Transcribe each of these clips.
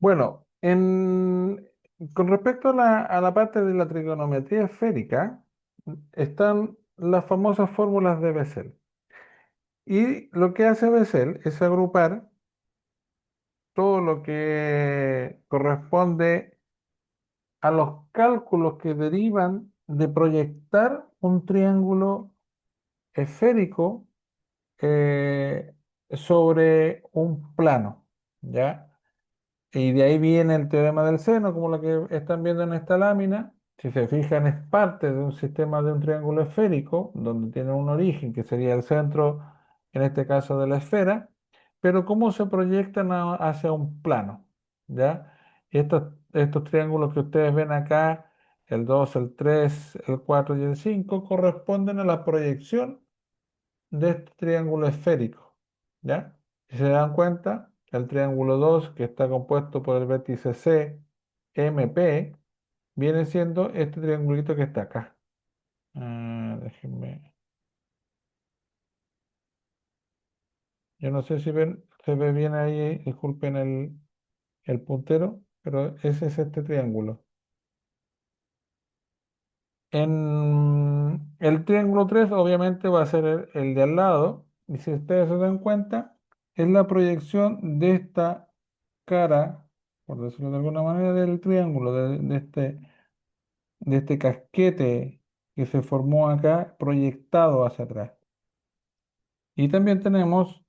Bueno, con respecto a la parte de la trigonometría esférica, están las famosas fórmulas de Bessel. Y lo que hace Bessel es agrupar todo lo que corresponde a los cálculos que derivan de proyectar un triángulo esférico eh, sobre un plano, ¿ya? Y de ahí viene el teorema del seno, como lo que están viendo en esta lámina. Si se fijan, es parte de un sistema de un triángulo esférico, donde tiene un origen, que sería el centro, en este caso de la esfera, pero cómo se proyectan hacia un plano, ¿ya? Y estos triángulos que ustedes ven acá, el 2, el 3, el 4 y el 5, corresponden a la proyección de este triángulo esférico, ¿ya? Si se dan cuenta, el triángulo 2 que está compuesto por el vértice C, MP, viene siendo este triangulito que está acá. Déjenme, yo no sé si ven, se ve bien ahí, disculpen el puntero, pero ese es este triángulo. En el triángulo 3 obviamente va a ser el de al lado, y si ustedes se dan cuenta, es la proyección de esta cara, por decirlo de alguna manera, del triángulo, de este casquete que se formó acá, proyectado hacia atrás. Y también tenemos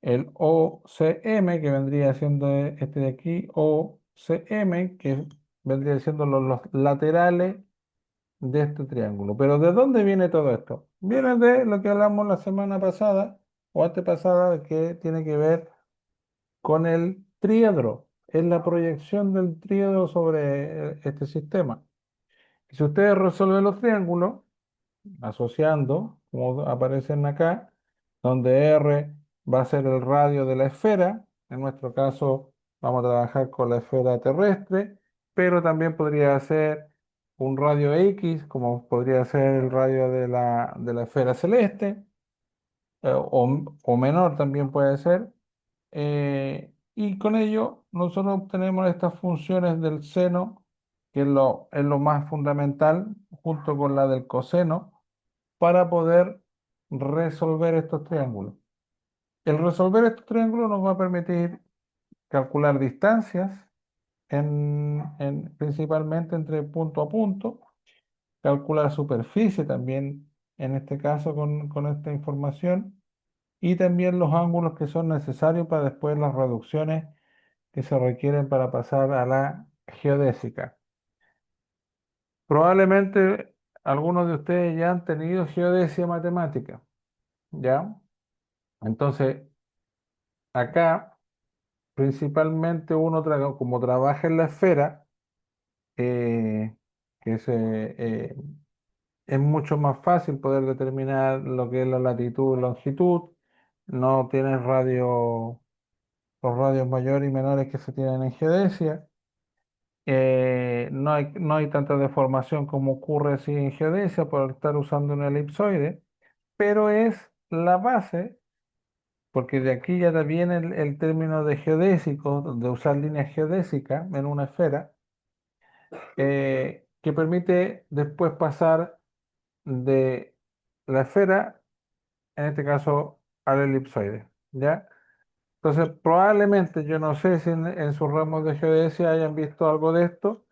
el OCM, que vendría siendo este de aquí, OCM, que vendría siendo los laterales de este triángulo. Pero ¿de dónde viene todo esto? Viene de lo que hablamos la semana pasada o antepasada, que tiene que ver con el tríedro. Es la proyección del tríedro sobre este sistema. Y si ustedes resuelven los triángulos, asociando, como aparecen acá, donde R va a ser el radio de la esfera, en nuestro caso vamos a trabajar con la esfera terrestre, pero también podría ser un radio X, como podría ser el radio de la esfera celeste, o menor también puede ser. Y con ello nosotros obtenemos estas funciones del seno, que es lo más fundamental, junto con la del coseno, para poder resolver estos triángulos. El resolver estos triángulos nos va a permitir calcular distancias, principalmente entre punto a punto, calcular superficie también, en este caso con esta información, y también los ángulos que son necesarios para después las reducciones que se requieren para pasar a la geodésica. Probablemente algunos de ustedes ya han tenido geodesia matemática, ¿ya? Entonces, acá principalmente uno, como trabaja en la esfera, eh, que es mucho más fácil poder determinar lo que es la latitud y longitud. No tienes los radios mayores y menores que se tienen en geodesia. No hay tanta deformación como ocurre así en geodesia por estar usando un elipsoide, pero es la base, porque de aquí ya te viene el término de geodésico, de usar líneas geodésicas en una esfera, que permite después pasar de la esfera, en este caso, al elipsoide, ¿ya? Entonces, probablemente, yo no sé si en sus ramos de geodesia hayan visto algo de esto,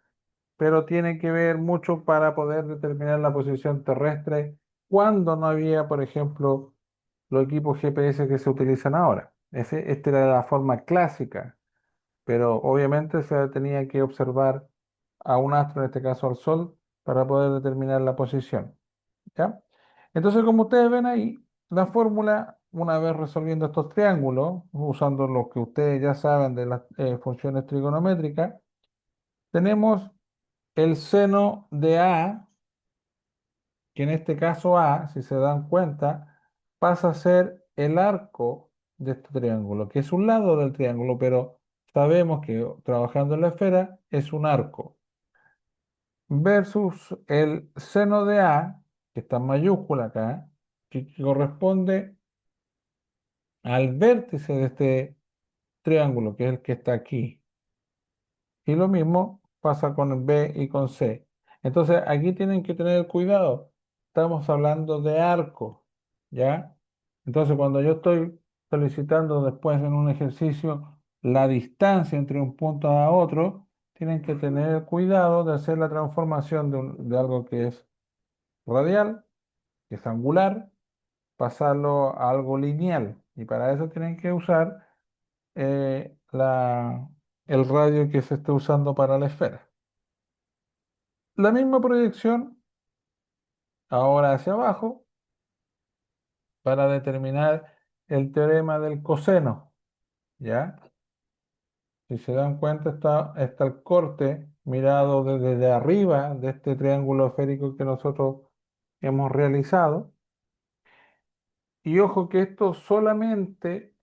pero tiene que ver mucho para poder determinar la posición terrestre cuando no había, por ejemplo, los equipos GPS que se utilizan ahora. Esta era la forma clásica, pero obviamente se tenía que observar a un astro, en este caso al Sol, para poder determinar la posición, ¿ya? Entonces, como ustedes ven ahí, la fórmula, una vez resolviendo estos triángulos, usando lo que ustedes ya saben de las funciones trigonométricas, tenemos el seno de A, que en este caso A, si se dan cuenta, pasa a ser el arco de este triángulo, que es un lado del triángulo, pero sabemos que trabajando en la esfera es un arco, versus el seno de A, que está en mayúscula acá, que corresponde al vértice de este triángulo, que es el que está aquí. Y lo mismo pasa con B y con C. Entonces, aquí tienen que tener cuidado. Estamos hablando de arco, ¿ya? Entonces, cuando yo estoy solicitando después en un ejercicio la distancia entre un punto a otro, tienen que tener cuidado de hacer la transformación de algo que es radial, que es angular, pasarlo a algo lineal. Y para eso tienen que usar el radio que se esté usando para la esfera. La misma proyección ahora hacia abajo para determinar el teorema del coseno, ¿ya? Si se dan cuenta, está el corte mirado desde arriba de este triángulo esférico que nosotros hemos realizado. Y ojo que esto solamente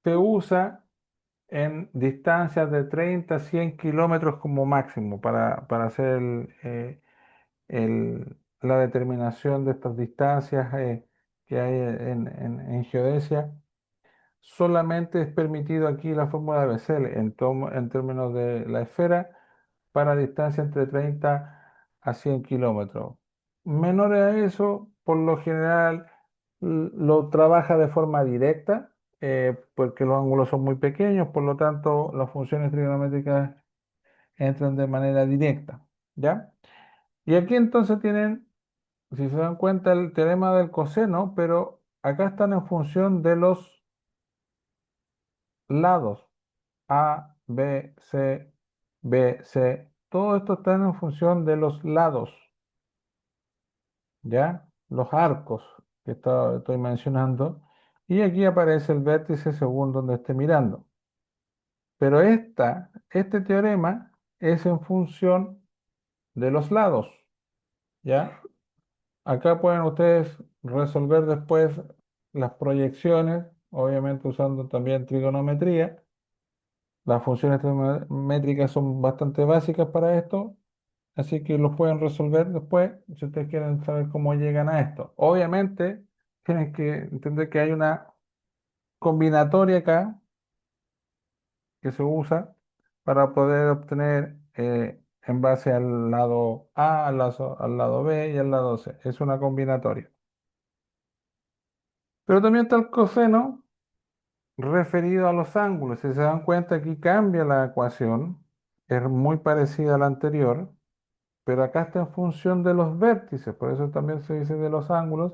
se usa en distancias de 30 a 100 kilómetros como máximo para hacer la determinación de estas distancias que hay en geodesia. Solamente es permitido aquí la fórmula de Bessel en términos de la esfera para distancia entre 30 a 100 kilómetros. Menores a eso, por lo general, lo trabaja de forma directa, porque los ángulos son muy pequeños, por lo tanto, las funciones trigonométricas entran de manera directa, ¿ya? Y aquí entonces tienen, si se dan cuenta, el teorema del coseno, pero acá están en función de los lados A, B, C, B, C. Todo esto está en función de los lados, ¿ya? Los arcos que estoy mencionando. Y aquí aparece el vértice según donde esté mirando. Pero este teorema es en función de los lados, ¿ya? Acá pueden ustedes resolver después las proyecciones, obviamente usando también trigonometría. Las funciones trigonométricas son bastante básicas para esto, así que los pueden resolver después si ustedes quieren saber cómo llegan a esto. Obviamente, tienen que entender que hay una combinatoria acá que se usa para poder obtener en base al lado A, al lado B y al lado C. Es una combinatoria. Pero también está el coseno referido a los ángulos. Si se dan cuenta, aquí cambia la ecuación. Es muy parecida a la anterior, pero acá está en función de los vértices. Por eso también se dice de los ángulos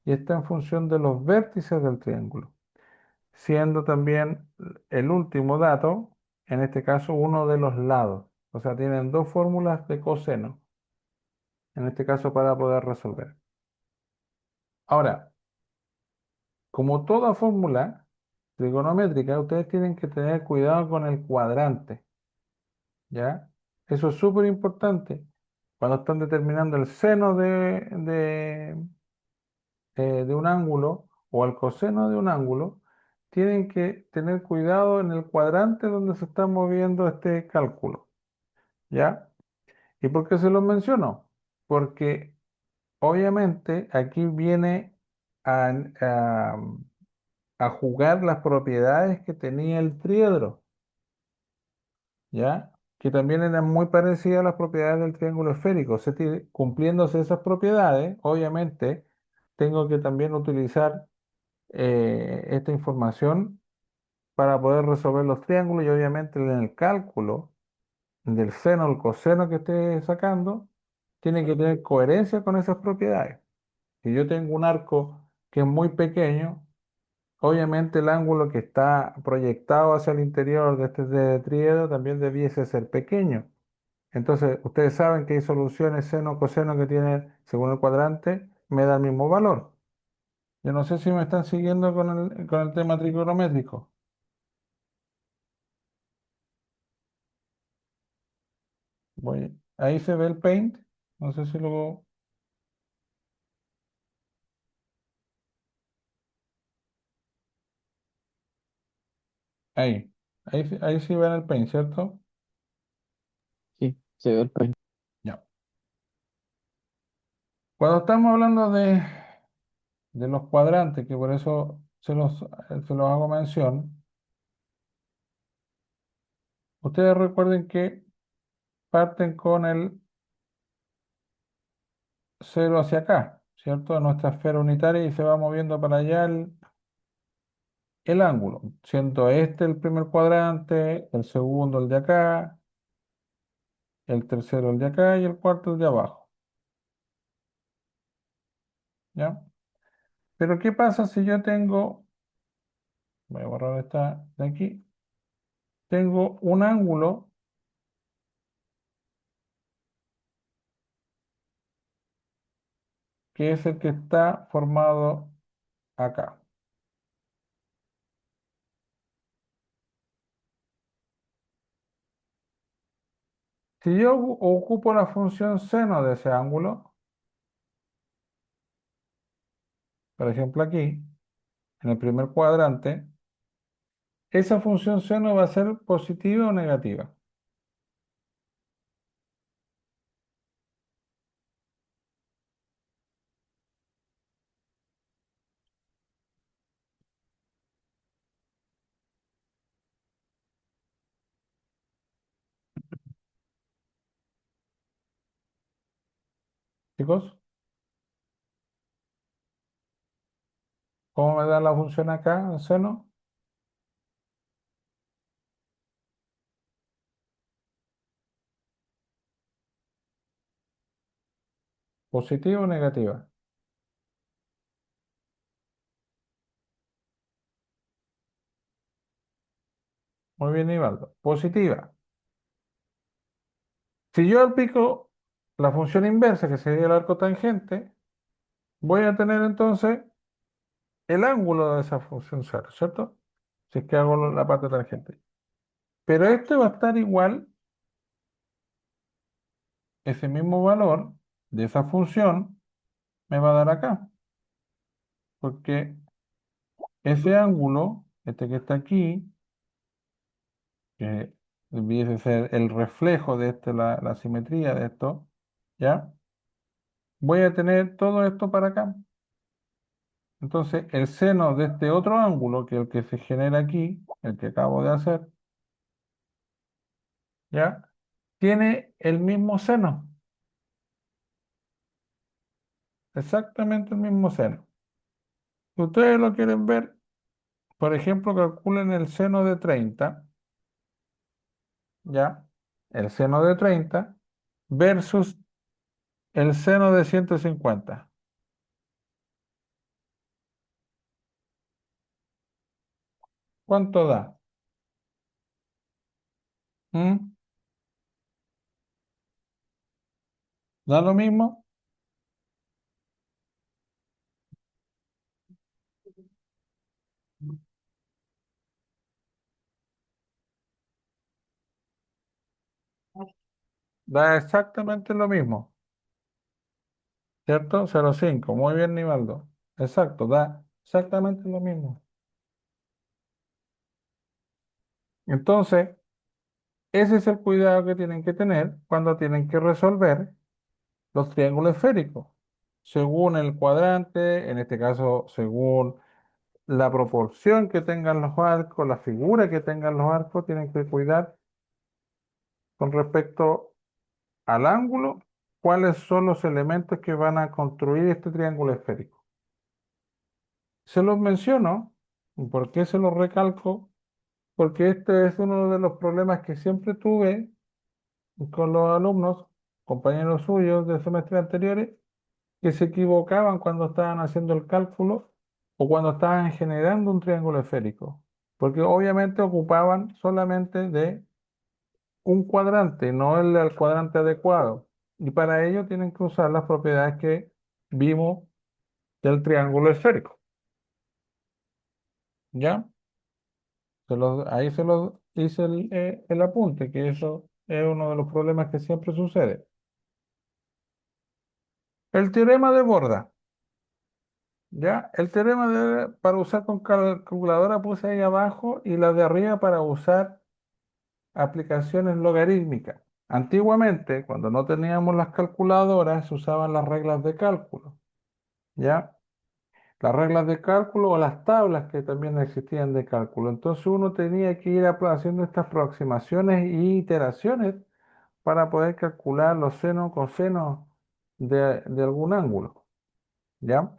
y está en función de los vértices del triángulo. Siendo también el último dato, en este caso, uno de los lados. O sea, tienen dos fórmulas de coseno, en este caso para poder resolver. Ahora, como toda fórmula trigonométrica, ustedes tienen que tener cuidado con el cuadrante, ¿ya? Eso es súper importante. Cuando están determinando el seno de un ángulo o el coseno de un ángulo, tienen que tener cuidado en el cuadrante donde se está moviendo este cálculo, ¿ya? ¿Y por qué se los menciono? Porque obviamente aquí viene a, a- a jugar las propiedades que tenía el triedro, ¿ya? Que también eran muy parecidas a las propiedades del triángulo esférico. Cumpliéndose esas propiedades, obviamente tengo que también utilizar esta información para poder resolver los triángulos y obviamente en el cálculo del seno o el coseno que esté sacando, tiene que tener coherencia con esas propiedades. Si yo tengo un arco que es muy pequeño, obviamente el ángulo que está proyectado hacia el interior de este tríedo también debiese ser pequeño. Entonces, ustedes saben que hay soluciones seno coseno que tienen, según el cuadrante, me da el mismo valor. Yo no sé si me están siguiendo con el tema trigonométrico. Ahí se ve el paint. No sé si lo... Ahí. Ahí sí ven el paint, ¿cierto? Sí, se ve el paint. Ya. Cuando estamos hablando de los cuadrantes, que por eso se los hago mención, ustedes recuerden que parten con el cero hacia acá, ¿cierto? Nuestra esfera unitaria y se va moviendo para allá el ángulo, siendo este el primer cuadrante, el segundo el de acá, el tercero el de acá y el cuarto el de abajo, ¿ya? Pero ¿qué pasa si yo tengo, voy a borrar esta de aquí, tengo un ángulo que es el que está formado acá? Si yo ocupo la función seno de ese ángulo, por ejemplo aquí, en el primer cuadrante, esa función seno va a ser positiva o negativa. Chicos, ¿cómo me da la función acá, el seno? ¿Positiva o negativa? Muy bien, Ivaldo. Positiva. Si yo aplico la función inversa, que sería el arco tangente, voy a tener entonces el ángulo de esa función cero, ¿cierto? Si es que hago la parte tangente. Pero este va a estar igual, ese mismo valor de esa función me va a dar acá, porque ese ángulo, este que está aquí, que debiese ser el reflejo de este, la simetría de esto, ¿ya? Voy a tener todo esto para acá. Entonces, el seno de este otro ángulo, que es el que se genera aquí, el que acabo de hacer, ¿ya? Tiene el mismo seno, exactamente el mismo seno. Si ustedes lo quieren ver, por ejemplo, calculen el seno de 30, ¿ya? El seno de 30 versus el seno de 150. ¿Cuánto da? ¿Mm? ¿Da lo mismo? Da exactamente lo mismo, ¿cierto? 0,5. Muy bien, Nivaldo. Exacto, da exactamente lo mismo. Entonces, ese es el cuidado que tienen que tener cuando tienen que resolver los triángulos esféricos. Según el cuadrante, en este caso, según la proporción que tengan los arcos, la figura que tengan los arcos, tienen que cuidar con respecto al ángulo, cuáles son los elementos que van a construir este triángulo esférico. Se los menciono, ¿por qué se los recalco? Porque este es uno de los problemas que siempre tuve con los alumnos, compañeros suyos de semestres anteriores, que se equivocaban cuando estaban haciendo el cálculo o cuando estaban generando un triángulo esférico, porque obviamente ocupaban solamente de un cuadrante, no el cuadrante adecuado, y para ello tienen que usar las propiedades que vimos del triángulo esférico, ¿ya? Ahí se los hice el apunte, que eso es uno de los problemas que siempre sucede. El teorema de Borda. Ya, el teorema para usar con calculadora puse ahí abajo y la de arriba para usar aplicaciones logarítmicas. Antiguamente, cuando no teníamos las calculadoras, se usaban las reglas de cálculo, ¿ya? Las reglas de cálculo o las tablas que también existían de cálculo. Entonces uno tenía que ir haciendo estas aproximaciones y iteraciones para poder calcular los senos, cosenos de algún ángulo, ¿ya?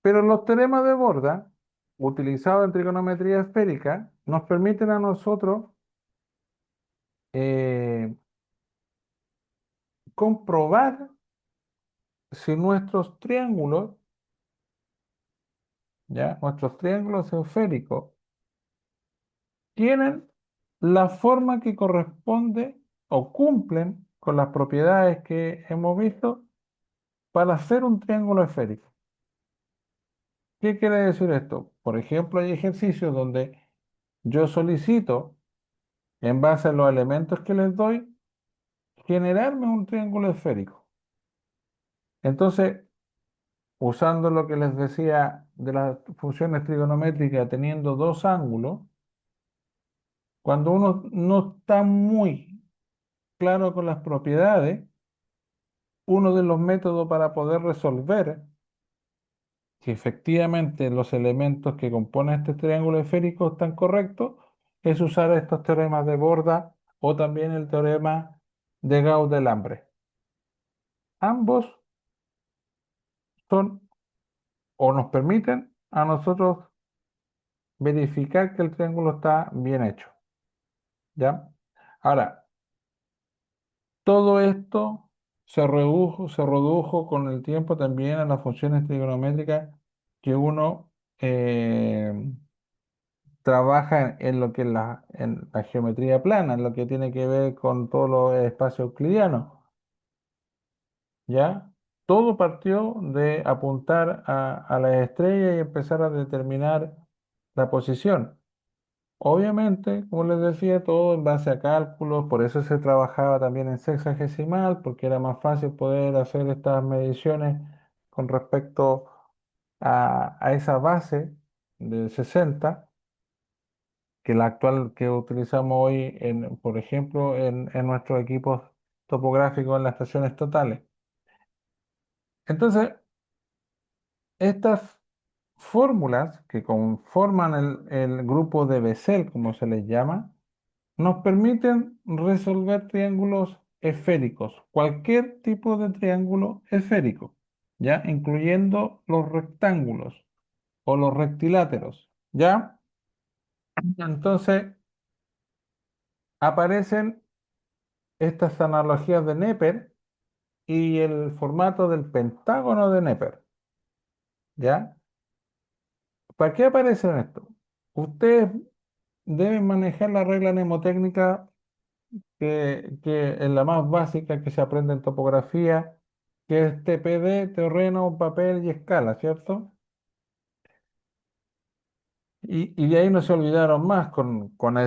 Pero los teoremas de Borda, utilizados en trigonometría esférica, nos permiten a nosotros eh, comprobar si nuestros triángulos, ¿ya? Nuestros triángulos esféricos tienen la forma que corresponde o cumplen con las propiedades que hemos visto para hacer un triángulo esférico. ¿Qué quiere decir esto? Por ejemplo, hay ejercicios donde yo solicito, en base a los elementos que les doy, generarme un triángulo esférico. Entonces, usando lo que les decía de las funciones trigonométricas teniendo dos ángulos, cuando uno no está muy claro con las propiedades, uno de los métodos para poder resolver si efectivamente los elementos que componen este triángulo esférico están correctos, es usar estos teoremas de Borda o también el teorema de Gauss-Delambre. Ambos son o nos permiten a nosotros verificar que el triángulo está bien hecho, ¿ya? Ahora, todo esto se redujo con el tiempo también a las funciones trigonométricas que uno trabaja en lo que es en la geometría plana, en lo que tiene que ver con todos los espacios euclidianos, ¿ya? Todo partió de apuntar a las estrellas y empezar a determinar la posición. Obviamente, como les decía, todo en base a cálculos, por eso se trabajaba también en sexagesimal, porque era más fácil poder hacer estas mediciones con respecto a esa base de 60 que la actual que utilizamos hoy, por ejemplo, en nuestros equipos topográficos en las estaciones totales. Entonces, estas fórmulas que conforman el grupo de Bessel, como se les llama, nos permiten resolver triángulos esféricos, cualquier tipo de triángulo esférico, ¿ya? Incluyendo los rectángulos o los rectiláteros, ¿ya? Entonces, aparecen estas analogías de Neper y el formato del pentágono de Neper, ¿ya? ¿Para qué aparece esto? Ustedes deben manejar la regla mnemotécnica que es la más básica que se aprende en topografía, que es TPD, terreno, papel y escala, ¿cierto? Y de ahí no se olvidaron más con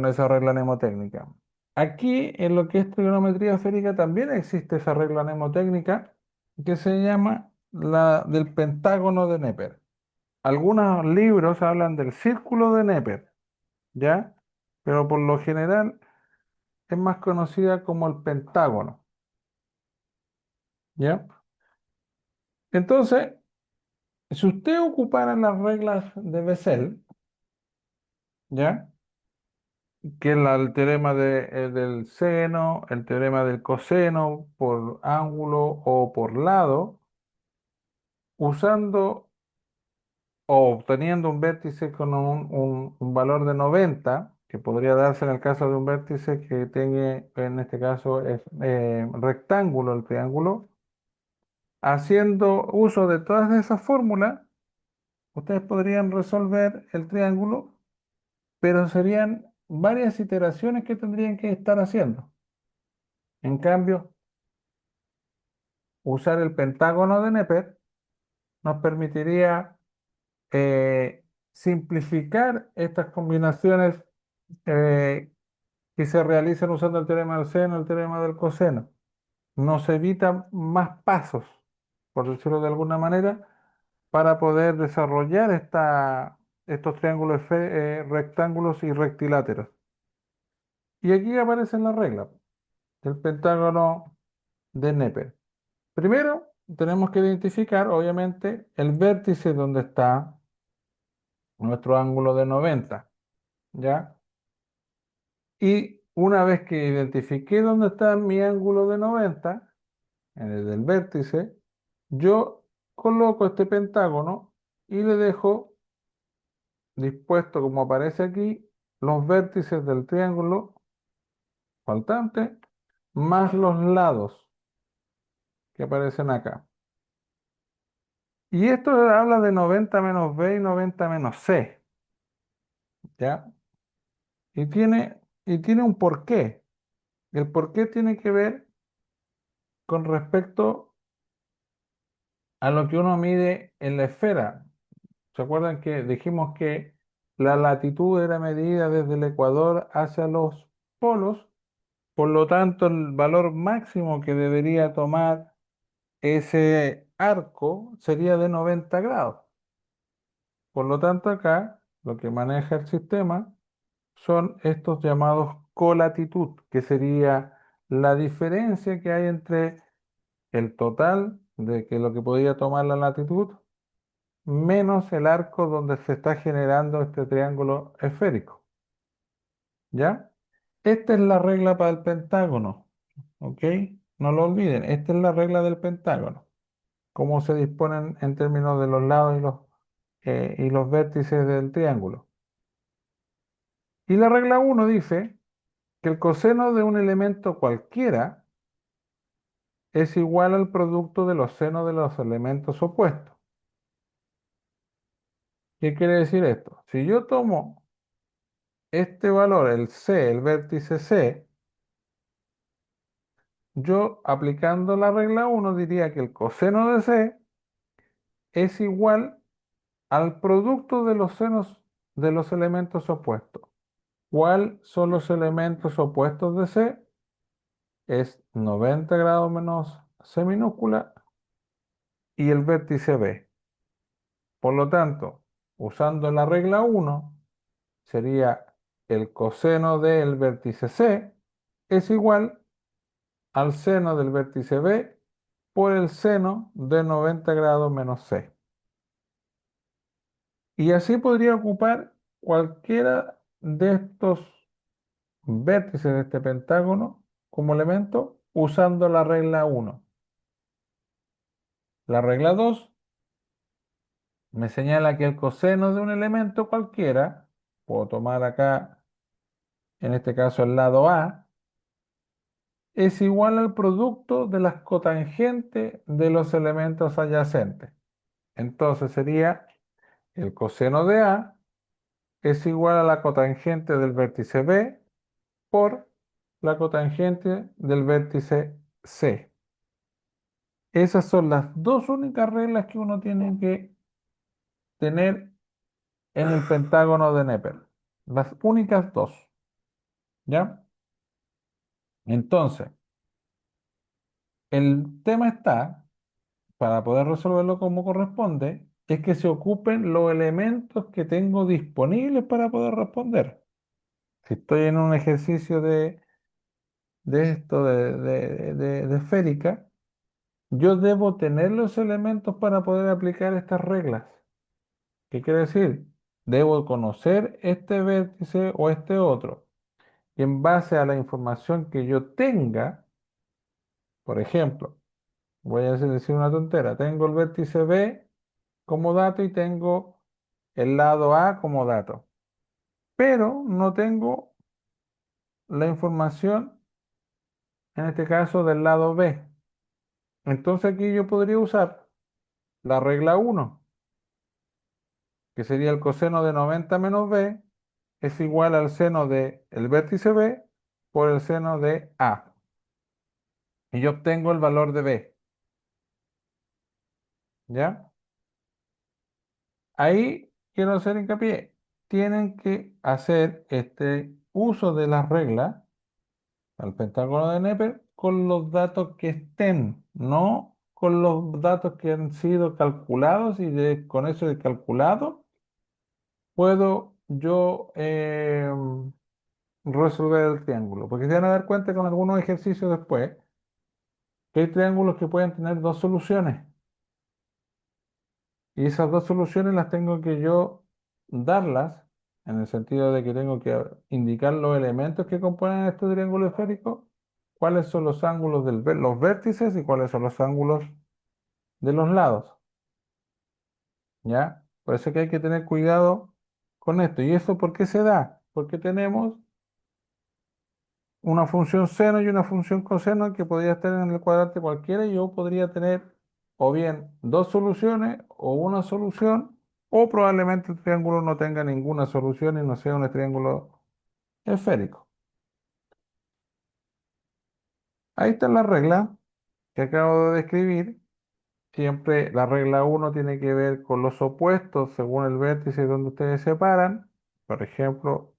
esa regla mnemotécnica. Aquí, en lo que es trigonometría esférica, también existe esa regla mnemotécnica que se llama la del pentágono de Neper. Algunos libros hablan del círculo de Neper, ¿ya? Pero por lo general es más conocida como el pentágono, ¿ya? Entonces, si usted ocupara las reglas de Bessel, ¿ya? Que es el teorema del seno, el teorema del coseno por ángulo o por lado, usando o obteniendo un vértice con un valor de 90, que podría darse en el caso de un vértice que tenga, en este caso, es rectángulo el triángulo, haciendo uso de todas esas fórmulas, ustedes podrían resolver el triángulo, pero serían varias iteraciones que tendrían que estar haciendo. En cambio, usar el pentágono de Neper nos permitiría simplificar estas combinaciones eh, que se realizan usando el teorema del seno, el teorema del coseno. Nos evita más pasos, por decirlo de alguna manera, para poder desarrollar estos triángulos rectángulos y rectiláteros. Y aquí aparecen las reglas del pentágono de Neper. Primero, tenemos que identificar, obviamente, el vértice donde está nuestro ángulo de 90, ¿ya? Y una vez que identifiqué dónde está mi ángulo de 90, en el del vértice, yo coloco este pentágono y le dejo dispuesto, como aparece aquí, los vértices del triángulo faltante más los lados que aparecen acá. Y esto habla de 90 menos b y 90 menos c, ¿ya? Y tiene un porqué. El porqué tiene que ver con respecto a lo que uno mide en la esfera. ¿Se acuerdan que dijimos que la latitud era medida desde el ecuador hacia los polos? Por lo tanto, el valor máximo que debería tomar ese arco sería de 90 grados. Por lo tanto, acá lo que maneja el sistema son estos llamados colatitud, que sería la diferencia que hay entre el total de que lo que podría tomar la latitud menos el arco donde se está generando este triángulo esférico. ¿Ya? Esta es la regla para el pentágono. ¿Ok? No lo olviden, esta es la regla del pentágono. Cómo se disponen en términos de los lados y los vértices del triángulo. Y la regla uno dice que el coseno de un elemento cualquiera es igual al producto de los senos de los elementos opuestos. ¿Qué quiere decir esto? Si yo tomo este valor, el C, el vértice C, yo aplicando la regla uno diría que el coseno de C es igual al producto de los senos de los elementos opuestos. ¿Cuáles son los elementos opuestos de C? Es 90 grados menos C minúscula y el vértice B. Por lo tanto, usando la regla uno sería el coseno del vértice C es igual al seno del vértice B por el seno de 90 grados menos C. Y así podría ocupar cualquiera de estos vértices de este pentágono como elemento usando la regla uno. La regla 2 me señala que el coseno de un elemento cualquiera, puedo tomar acá, en este caso el lado A, es igual al producto de las cotangentes de los elementos adyacentes. Entonces sería el coseno de A es igual a la cotangente del vértice B por la cotangente del vértice C. Esas son las dos únicas reglas que uno tiene que tener en el pentágono de Neper. Las únicas dos. ¿Ya? Entonces, el tema está, para poder resolverlo como corresponde, es que se ocupen los elementos que tengo disponibles para poder responder. Si estoy en un ejercicio de esto de esférica, yo debo tener los elementos para poder aplicar estas reglas. ¿Qué quiere decir? Debo conocer este vértice o este otro. Y en base a la información que yo tenga, por ejemplo, voy a decir una tontera, tengo el vértice B como dato y tengo el lado A como dato, pero no tengo la información, en este caso, del lado B. Entonces aquí yo podría usar la regla uno, que sería el coseno de 90 menos B es igual al seno del vértice B por el seno de A. Y yo obtengo el valor de B. ¿Ya? Ahí quiero hacer hincapié. Tienen que hacer este uso de las reglas al pentágono de Neper con los datos que estén, no con los datos que han sido calculados y con eso de calculado puedo yo resolver el triángulo. Porque se van a dar cuenta con algunos ejercicios después que hay triángulos que pueden tener dos soluciones y esas dos soluciones las tengo que yo darlas en el sentido de que tengo que indicar los elementos que componen este triángulo esférico, cuáles son los ángulos los vértices y cuáles son los ángulos de los lados, ¿ya? Por eso que hay que tener cuidado con esto. ¿Y eso por qué se da? Porque tenemos una función seno y una función coseno que podría estar en el cuadrante cualquiera y yo podría tener o bien dos soluciones o una solución o probablemente el triángulo no tenga ninguna solución y no sea un triángulo esférico. Ahí está la regla que acabo de describir. Siempre la regla uno tiene que ver con los opuestos según el vértice donde ustedes se paran. Por ejemplo,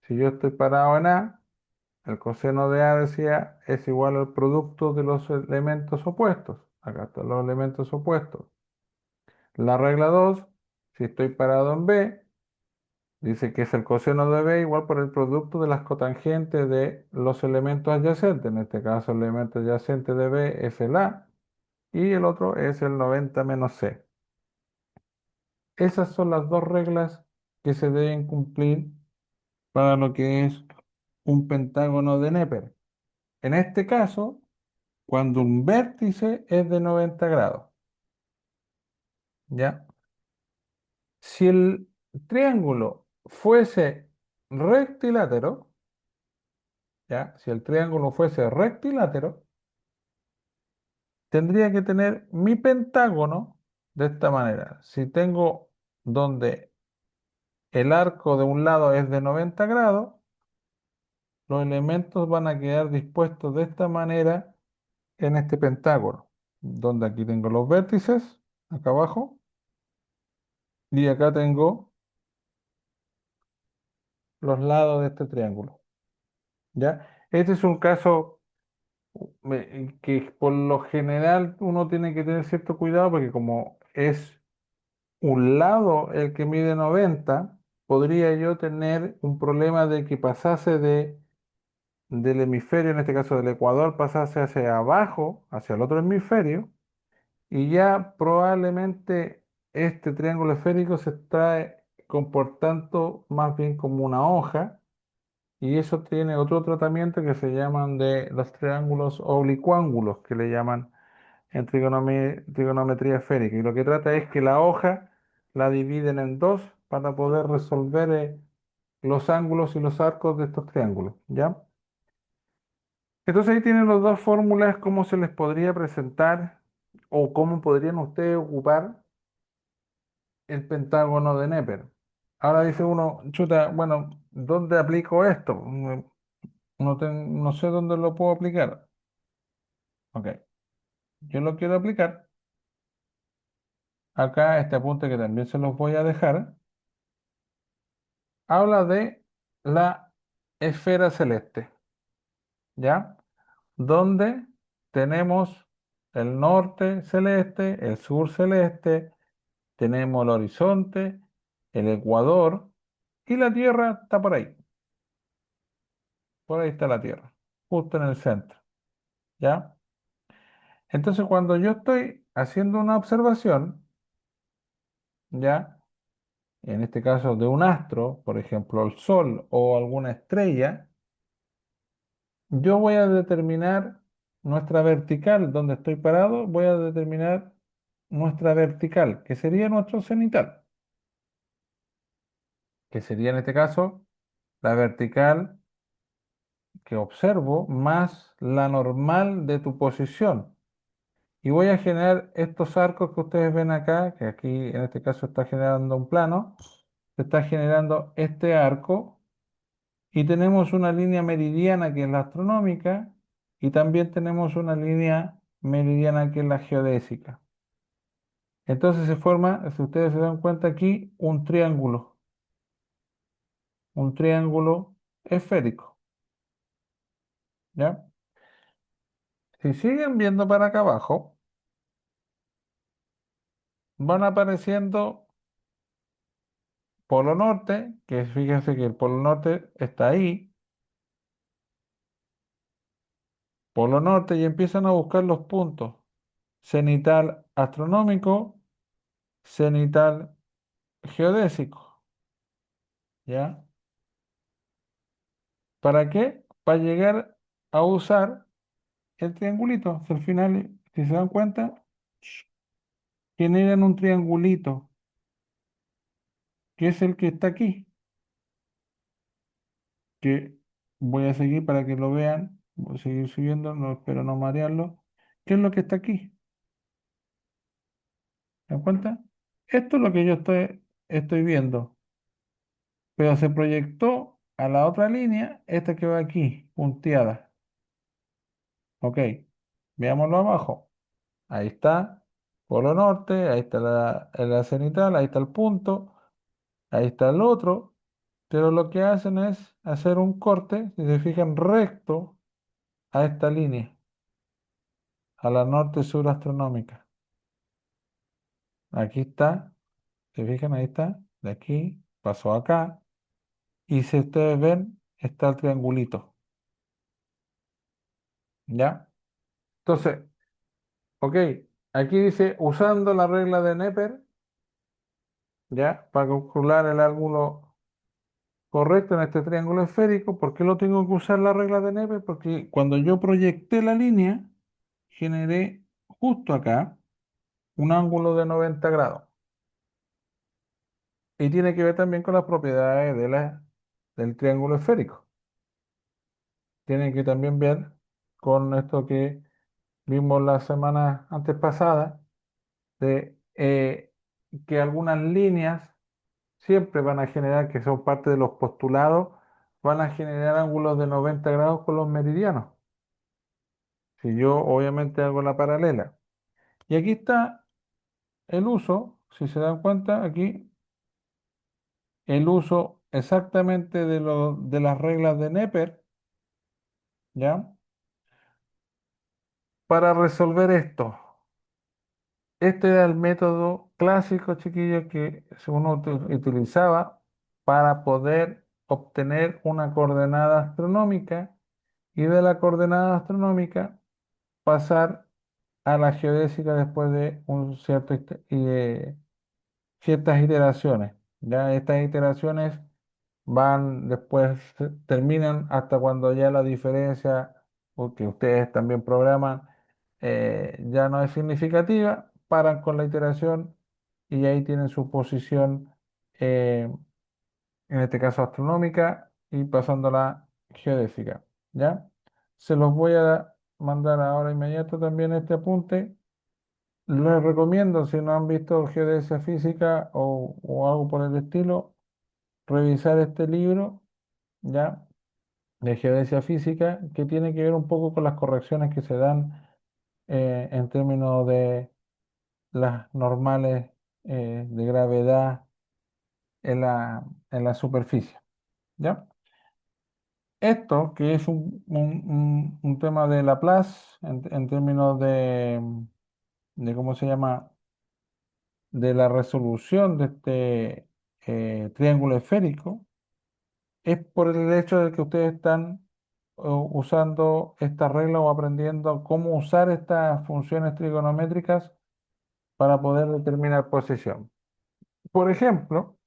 si yo estoy parado en A, el coseno de A decía es igual al producto de los elementos opuestos. Acá están los elementos opuestos. La regla 2, si estoy parado en B, dice que es el coseno de B igual por el producto de las cotangentes de los elementos adyacentes. En este caso, el elemento adyacente de B es el A y el otro es el 90 menos C. Esas son las dos reglas que se deben cumplir para lo que es un pentágono de Neper. En este caso, cuando un vértice es de 90 grados, ¿ya? Si el triángulo fuese rectilátero, ¿ya? Si el triángulo fuese rectilátero, tendría que tener mi pentágono de esta manera. Si tengo donde el arco de un lado es de 90 grados, los elementos van a quedar dispuestos de esta manera en este pentágono, donde aquí tengo los vértices, acá abajo, y acá tengo los lados de este triángulo, ¿ya? Este es un caso que por lo general uno tiene que tener cierto cuidado porque como es un lado el que mide 90, podría yo tener un problema de que pasase del hemisferio, en este caso del ecuador, pasase hacia abajo, hacia el otro hemisferio, y ya probablemente este triángulo esférico se está comportando más bien como una hoja, y eso tiene otro tratamiento que se llaman de los triángulos oblicuángulos, que le llaman en trigonometría esférica. Y lo que trata es que la hoja la dividen en dos para poder resolver los ángulos y los arcos de estos triángulos, ¿ya? Entonces ahí tienen las dos fórmulas, cómo se les podría presentar o cómo podrían ustedes ocupar el pentágono de Neper. Ahora dice uno, chuta, bueno, ¿dónde aplico esto? No sé dónde lo puedo aplicar. Ok, yo lo quiero aplicar. Acá este apunte que también se los voy a dejar, habla de la esfera celeste, ¿ya? Donde tenemos el norte celeste, el sur celeste, tenemos el horizonte, el ecuador y la Tierra está por ahí. Por ahí está la Tierra, justo en el centro, ¿ya? Entonces, cuando yo estoy haciendo una observación, ¿ya? En este caso de un astro, por ejemplo, el Sol o alguna estrella, yo voy a determinar nuestra vertical, donde estoy parado, voy a determinar nuestra vertical, que sería nuestro cenital, que sería en este caso la vertical que observo más la normal de tu posición. Y voy a generar estos arcos que ustedes ven acá, que aquí en este caso está generando un plano, se está generando este arco y tenemos una línea meridiana que es la astronómica y también tenemos una línea meridiana que es la geodésica. Entonces se forma, si ustedes se dan cuenta aquí, un triángulo esférico, ¿ya? Si siguen viendo para acá abajo, van apareciendo Polo Norte, que fíjense que el Polo Norte está ahí, Polo Norte, y empiezan a buscar los puntos. Cenital astronómico, cenital geodésico, ¿ya? ¿Para qué? Para llegar a usar el triangulito. Si al final, si se dan cuenta, generan un triangulito, que es el que está aquí, que voy a seguir para que lo vean, voy a seguir subiendo, no espero no marearlo. ¿Qué es lo que está aquí? ¿Se dan cuenta? Esto es lo que yo estoy viendo, pero se proyectó a la otra línea, esta que va aquí, punteada. Ok, veámoslo abajo. Ahí está, polo norte, ahí está la cenital, ahí está el punto, ahí está el otro, pero lo que hacen es hacer un corte, si se fijan, recto a esta línea, a la norte-sur astronómica. Aquí está, se fijan, ahí está, de aquí pasó acá, y si ustedes ven, está el triangulito, ¿ya? Entonces, ok, aquí dice, usando la regla de Neper, ¿ya? Para calcular el ángulo correcto en este triángulo esférico. ¿Por qué lo tengo que usar la regla de Neper? Porque cuando yo proyecté la línea, generé justo acá un ángulo de 90 grados. Y tiene que ver también con las propiedades del triángulo esférico. Tiene que también ver con esto que vimos la semana antes pasada, de que algunas líneas siempre van a generar, que son parte de los postulados, van a generar ángulos de 90 grados con los meridianos. Si yo obviamente hago la paralela. Y aquí está el uso, si se dan cuenta, aquí el uso exactamente de las reglas de Neper, ¿ya? Para resolver esto. Este era el método clásico, chiquillos, que uno utilizaba para poder obtener una coordenada astronómica y de la coordenada astronómica pasar a la geodésica después de un ciertas iteraciones. Ya estas iteraciones van después, terminan hasta cuando ya la diferencia, porque ustedes también programan, ya no es significativa, paran con la iteración y ahí tienen su posición, eh, en este caso astronómica, y pasando a la geodésica. ¿Ya? Se los voy a mandar ahora inmediato también este apunte. Les recomiendo, si no han visto geodesia física o algo por el estilo, revisar este libro, ¿ya? De geodesia física, que tiene que ver un poco con las correcciones que se dan, en términos de las normales, de gravedad en la superficie, ¿ya? Esto, que es un tema de Laplace en términos de, ¿cómo se llama?, de la resolución de este, triángulo esférico, es por el hecho de que ustedes están, usando esta regla o aprendiendo cómo usar estas funciones trigonométricas para poder determinar posición. Por ejemplo,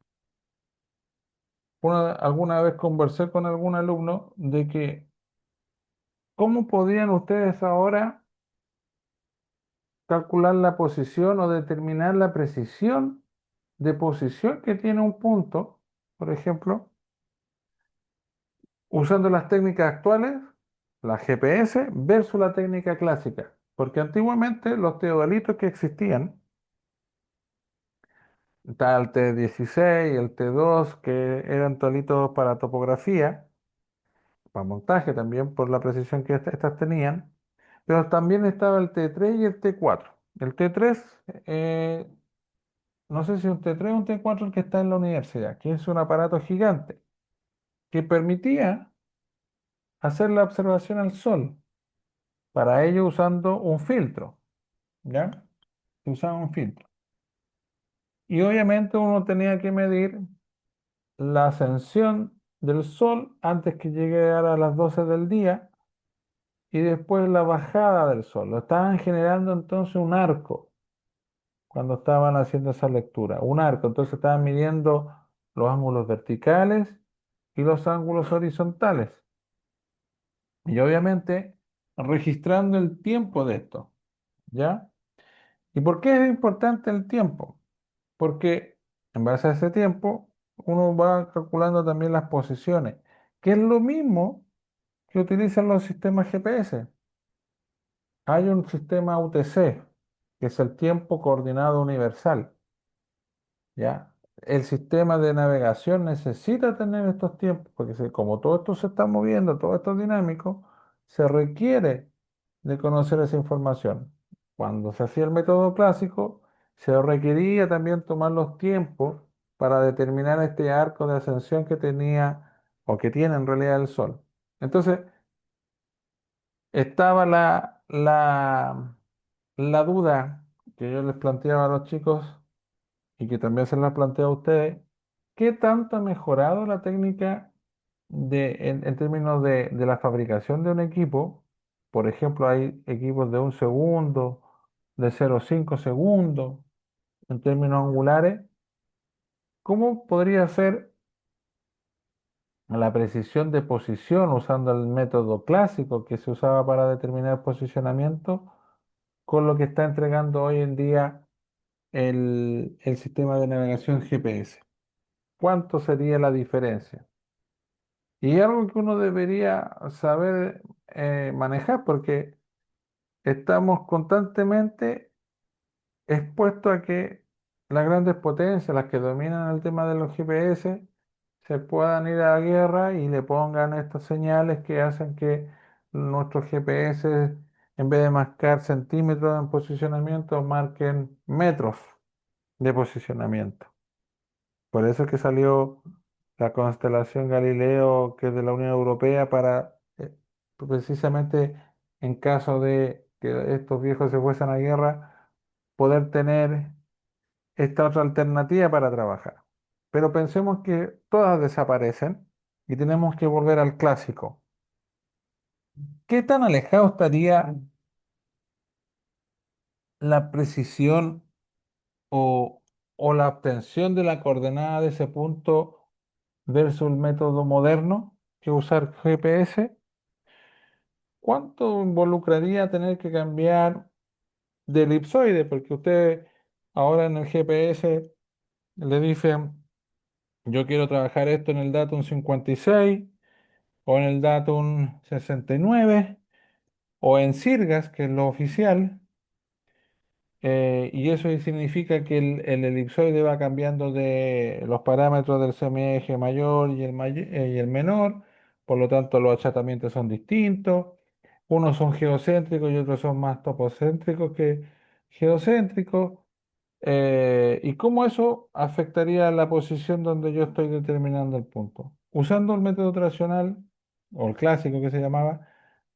alguna vez conversé con algún alumno de que cómo podrían ustedes ahora calcular la posición o determinar la precisión de posición que tiene un punto, por ejemplo, usando las técnicas actuales, la GPS, versus la técnica clásica. Porque antiguamente los teodolitos que existían, está el T16, el T2, que eran teodolitos para topografía, para montaje también, por la precisión que estas tenían, pero también estaba el T3 y el T4. El T3, no sé si un T3 o un T4 el que está en la universidad, que es un aparato gigante que permitía hacer la observación al Sol, para ello usando un filtro, ¿ya? Se usaba un filtro. Y obviamente uno tenía que medir la ascensión del Sol antes que llegara a las 12 del día y después la bajada del Sol. Lo estaban generando entonces un arco cuando estaban haciendo esa lectura, un arco. Entonces estaban midiendo los ángulos verticales y los ángulos horizontales. Y obviamente registrando el tiempo de esto, ¿ya? ¿Y por qué es importante el tiempo? Porque en base a ese tiempo uno va calculando también las posiciones, que es lo mismo que utilizan los sistemas GPS. Hay un sistema UTC, que es el tiempo coordinado universal, ¿ya? El sistema de navegación necesita tener estos tiempos, porque como todo esto se está moviendo, todo esto es dinámico, se requiere de conocer esa información. Cuando se hacía el método clásico, se requería también tomar los tiempos para determinar este arco de ascensión que tenía o que tiene en realidad el Sol. Entonces, estaba la duda que yo les planteaba a los chicos y que también se la planteo a ustedes, ¿qué tanto ha mejorado la técnica en términos de la fabricación de un equipo? Por ejemplo, hay equipos de 1 segundo, de 0,5 segundos, en términos angulares. ¿Cómo podría ser la precisión de posición usando el método clásico que se usaba para determinar posicionamiento con lo que está entregando hoy en día el sistema de navegación GPS? ¿Cuánto sería la diferencia? Y algo que uno debería saber manejar porque estamos constantemente expuestos a que las grandes potencias, las que dominan el tema de los GPS, se puedan ir a la guerra y le pongan estas señales que hacen que nuestros GPS, en vez de marcar centímetros en posicionamiento, marquen metros de posicionamiento. Por eso es que salió la constelación Galileo, que es de la Unión Europea, para precisamente en caso de que estos viejos se fuesen a guerra, poder tener esta otra alternativa para trabajar. Pero pensemos que todas desaparecen y tenemos que volver al clásico. ¿Qué tan alejado estaría la precisión o, o la obtención de la coordenada de ese punto versus el método moderno que usar GPS? ¿Cuánto involucraría tener que cambiar de elipsoide? Porque usted ahora en el GPS le dicen, yo quiero trabajar esto en el Datum 56 o en el Datum 69 o en Sirgas, que es lo oficial. Y eso significa que el elipsoide va cambiando de los parámetros del semieje mayor y el menor, por lo tanto los achatamientos son distintos. Unos son geocéntricos y otros son más topocéntricos que geocéntricos. ¿Y cómo eso afectaría la posición donde yo estoy determinando el punto? Usando el método tradicional, o el clásico que se llamaba,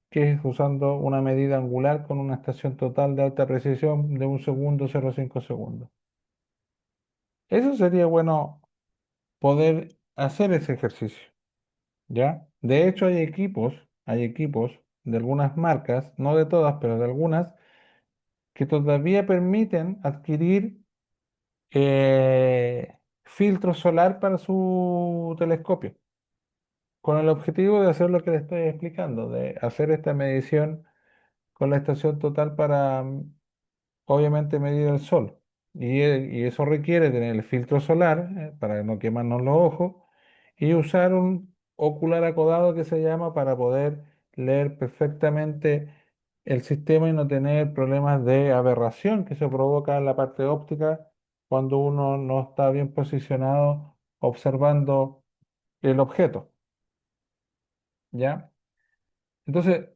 que es usando una medida angular con una estación total de alta precisión de 1 segundo, 0,5 segundos. Eso sería bueno poder hacer ese ejercicio, ¿ya? De hecho, hay equipos de algunas marcas, no de todas, pero de algunas, que todavía permiten adquirir filtro solar para su telescopio, con el objetivo de hacer lo que le estoy explicando, de hacer esta medición con la estación total para obviamente medir el sol. Y eso requiere tener el filtro solar para no quemarnos los ojos y usar un ocular acodado que se llama para poder leer perfectamente el sistema y no tener problemas de aberración que se provoca en la parte óptica cuando uno no está bien posicionado observando el objeto, ¿ya? Entonces,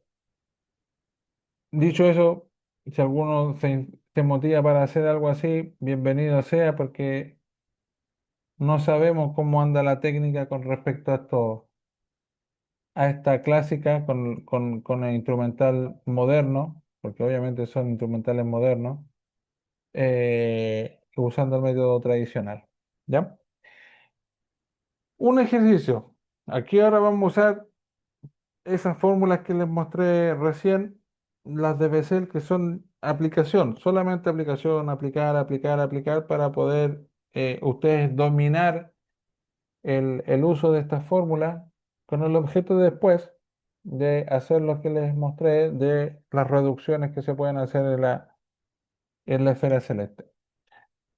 dicho eso, si alguno se motiva para hacer algo así, bienvenido sea, porque no sabemos cómo anda la técnica con respecto a esta clásica con el instrumental moderno, porque obviamente son instrumentales modernos, usando el método tradicional. ¿Ya? Un ejercicio. Aquí ahora vamos a usar esas fórmulas que les mostré recién, las de Bessel, que son aplicación, solamente aplicación, aplicar, aplicar, aplicar, para poder ustedes dominar el uso de esta fórmula con el objeto después de hacer lo que les mostré de las reducciones que se pueden hacer en la esfera celeste.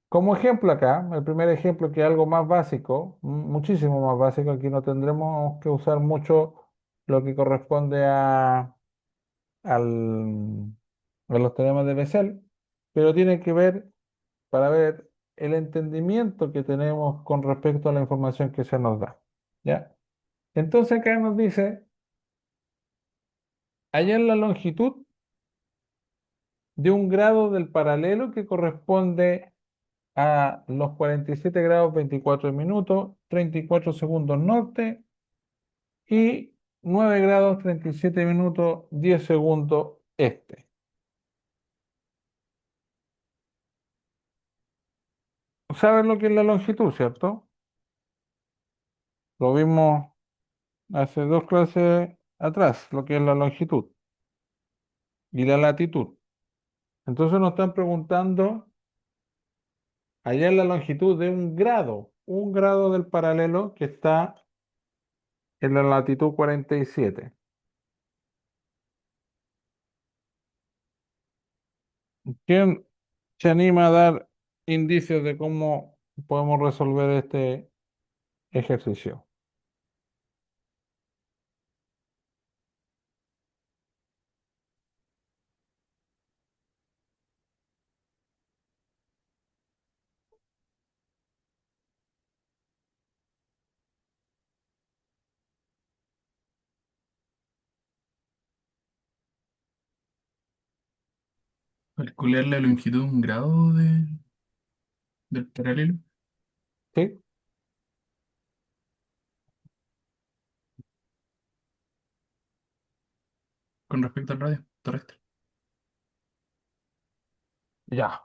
Como ejemplo acá, el primer ejemplo que es algo más básico, muchísimo más básico, aquí no tendremos que usar mucho lo que corresponde al, a los teoremas de Bessel, pero tiene que ver para ver el entendimiento que tenemos con respecto a la información que se nos da. ¿Ya? Entonces acá nos dice, hallar la longitud de un grado del paralelo que corresponde a los 47 grados 24 minutos, 34 segundos norte y 9 grados 37 minutos 10 segundos este. ¿Saben lo que es la longitud, cierto? Lo vimos hace dos clases atrás, lo que es la longitud y la latitud. Entonces nos están preguntando hallar la longitud de un grado del paralelo que está en la latitud 47. ¿Quién se anima a dar indicios de cómo podemos resolver este ejercicio? Calcular la longitud de un grado del paralelo ¿Sí? con respecto al radio terrestre. Ya.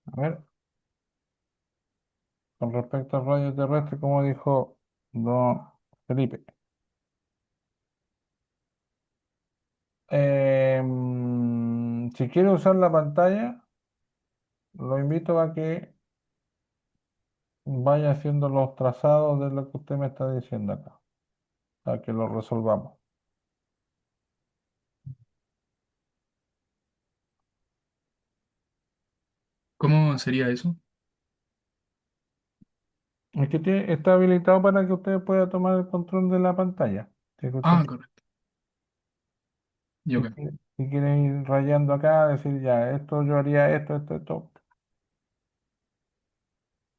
A ver, con respecto al radio terrestre, como dijo don Felipe. Si quiere usar la pantalla, lo invito a que vaya haciendo los trazados de lo que usted me está diciendo acá, a que lo resolvamos. ¿Cómo sería eso? Es que está habilitado para que usted pueda tomar el control de la pantalla. Si es que usted Ah, correcto. Y ok. si quiere ir rayando acá, decir ya, esto yo haría esto, esto, esto.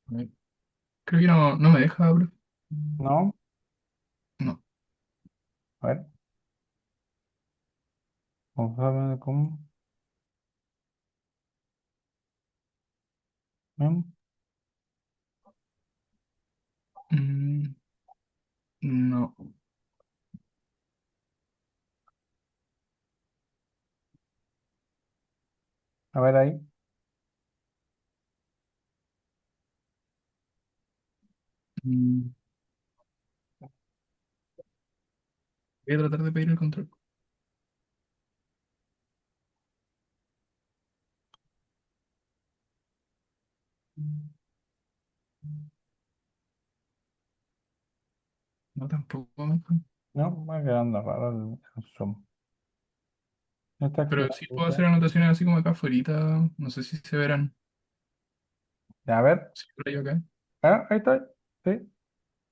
A ver. Creo que no me deja, bro. ¿No? No. A ver, vamos a ver cómo. ¿Ven? Mm, no. A ver ahí. Mm, voy a tratar de pedir el control. No, tampoco me deja. No, va quedando raro el zoom. Está Pero sí activado, puedo ¿sí? hacer anotaciones así como acá afuera. No sé si se verán. Ya, a ver. Sí, por ahí acá. Ah, ahí está. Sí.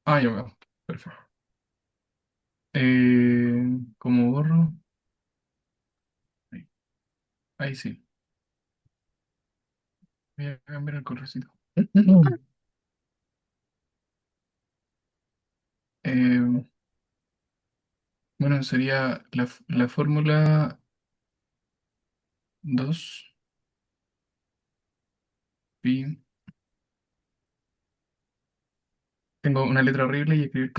Ah, ya veo. Perfecto. ¿Cómo borro? Ahí, ahí sí. Voy a cambiar el colorcito. Eh, bueno, sería la fórmula 2 pi. Tengo una letra horrible y escribir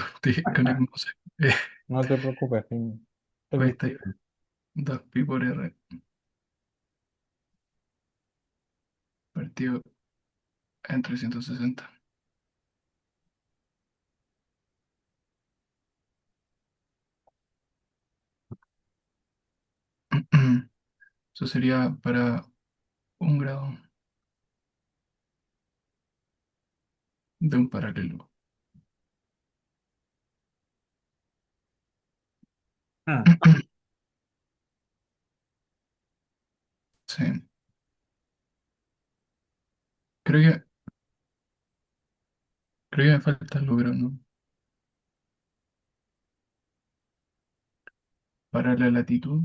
con el mouse. Eh, No te preocupes, sí, es ahí está. difícil. 2 pi por r partido en 360. Eso sería para un grado. de un paralelo. Mm. Sí, creo que, creo que me falta algo, pero no. Para la latitud,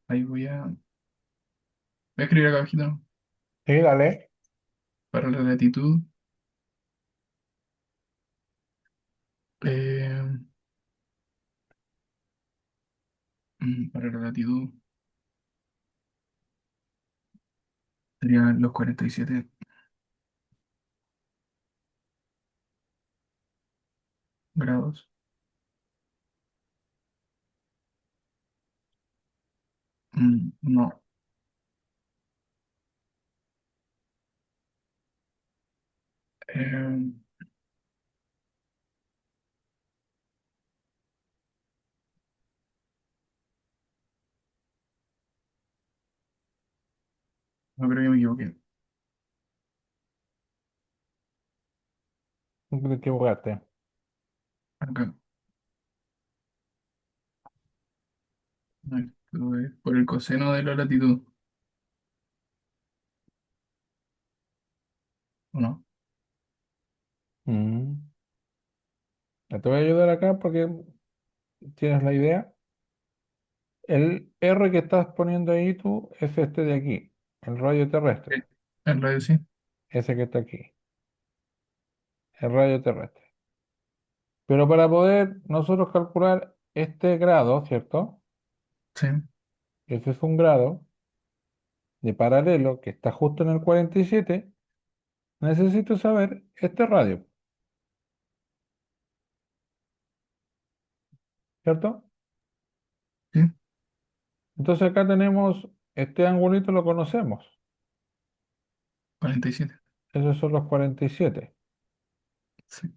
ahí voy a escribir acá abajito. Sí, dale. Para la latitud, eh, para la latitud serían los 47 grados. No, eh, no creo que me equivoqué. ¿Te equivocaste? Acá, esto es por el coseno de la latitud, ¿o no? Mm. Te voy a ayudar acá porque tienes la idea. El R que estás poniendo ahí tú es este de aquí, el radio terrestre, Sí. El radio sí, ese que está aquí, el radio terrestre. Pero para poder nosotros calcular este grado, ¿cierto? sí, Ese es un grado de paralelo que está justo en el 47. Necesito saber este radio, ¿cierto? sí, Entonces acá tenemos este angulito, lo conocemos. 47. Esos son los 47, Sí,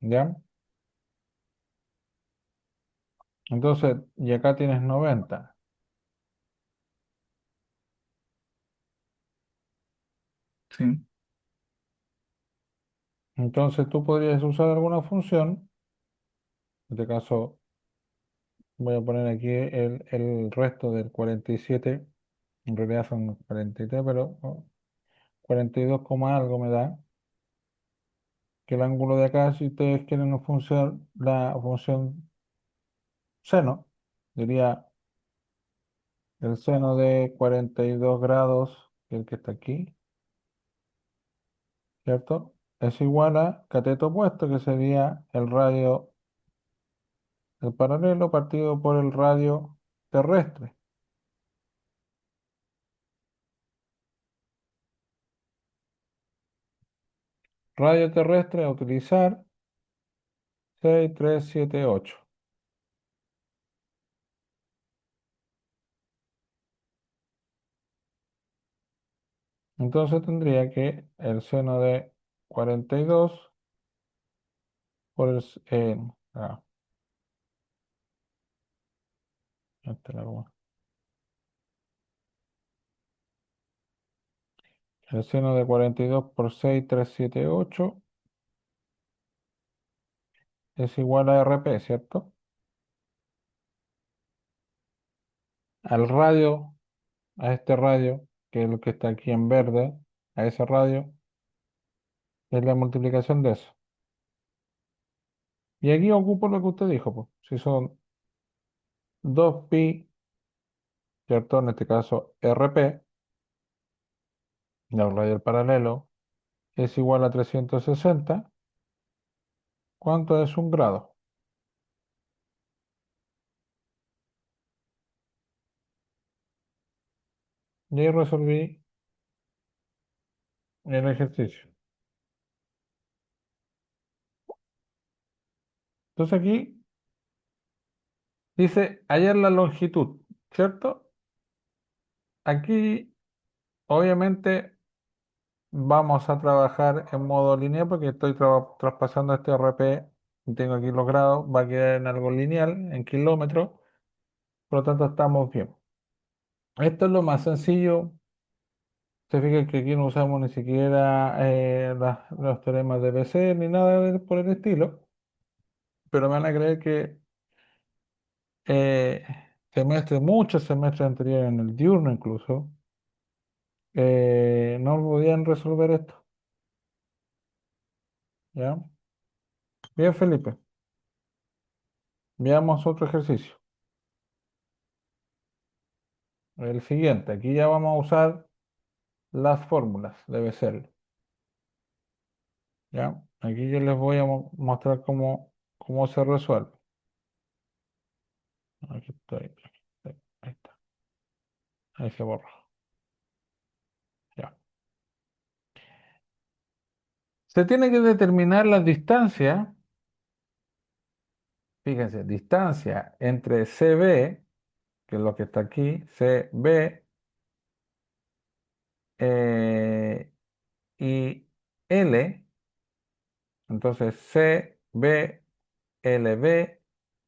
¿ya? Entonces, y acá tienes 90. sí, Entonces tú podrías usar alguna función. En este caso, voy a poner aquí el resto del 47. En realidad son 43, pero 42 coma algo me da. Que el ángulo de acá, si ustedes quieren la función seno, diría el seno de 42 grados, que es el que está aquí, ¿cierto? Es igual a cateto opuesto, que sería el radio del paralelo partido por el radio terrestre. Radio terrestre a utilizar 6378. Entonces tendría que el seno de 42 por ah, esta es la broma. El seno de 42 por 6378 es igual a RP, ¿cierto? Al radio, a este radio, que es lo que está aquí en verde, a ese radio, es la multiplicación de eso. Y aquí ocupo lo que usted dijo, pues. Si son 2pi, ¿cierto? En este caso RP, el radio al paralelo, es igual a 360. ¿Cuánto es un grado? Y ahí resolví el ejercicio. Entonces aquí dice hallar la longitud, ¿cierto? Aquí obviamente vamos a trabajar en modo lineal porque estoy traspasando este RP y tengo aquí los grados, va a quedar en algo lineal, en kilómetros, por lo tanto estamos bien. Esto es lo más sencillo Se fijan que aquí no usamos ni siquiera los teoremas de Bessel ni nada por el estilo, pero me van a creer que eh, muchos semestres anteriores, en el diurno incluso, no podían resolver esto. ¿Ya? Bien, Felipe, veamos otro ejercicio. El siguiente, aquí ya vamos a usar las fórmulas de Bessel. ¿Ya? Aquí yo les voy a mostrar cómo se resuelve. Aquí estoy. Ahí está. Ahí se borra. Ya. Se tiene que determinar la distancia, fíjense, distancia entre CB, que es lo que está aquí, CB y L, entonces CB, LB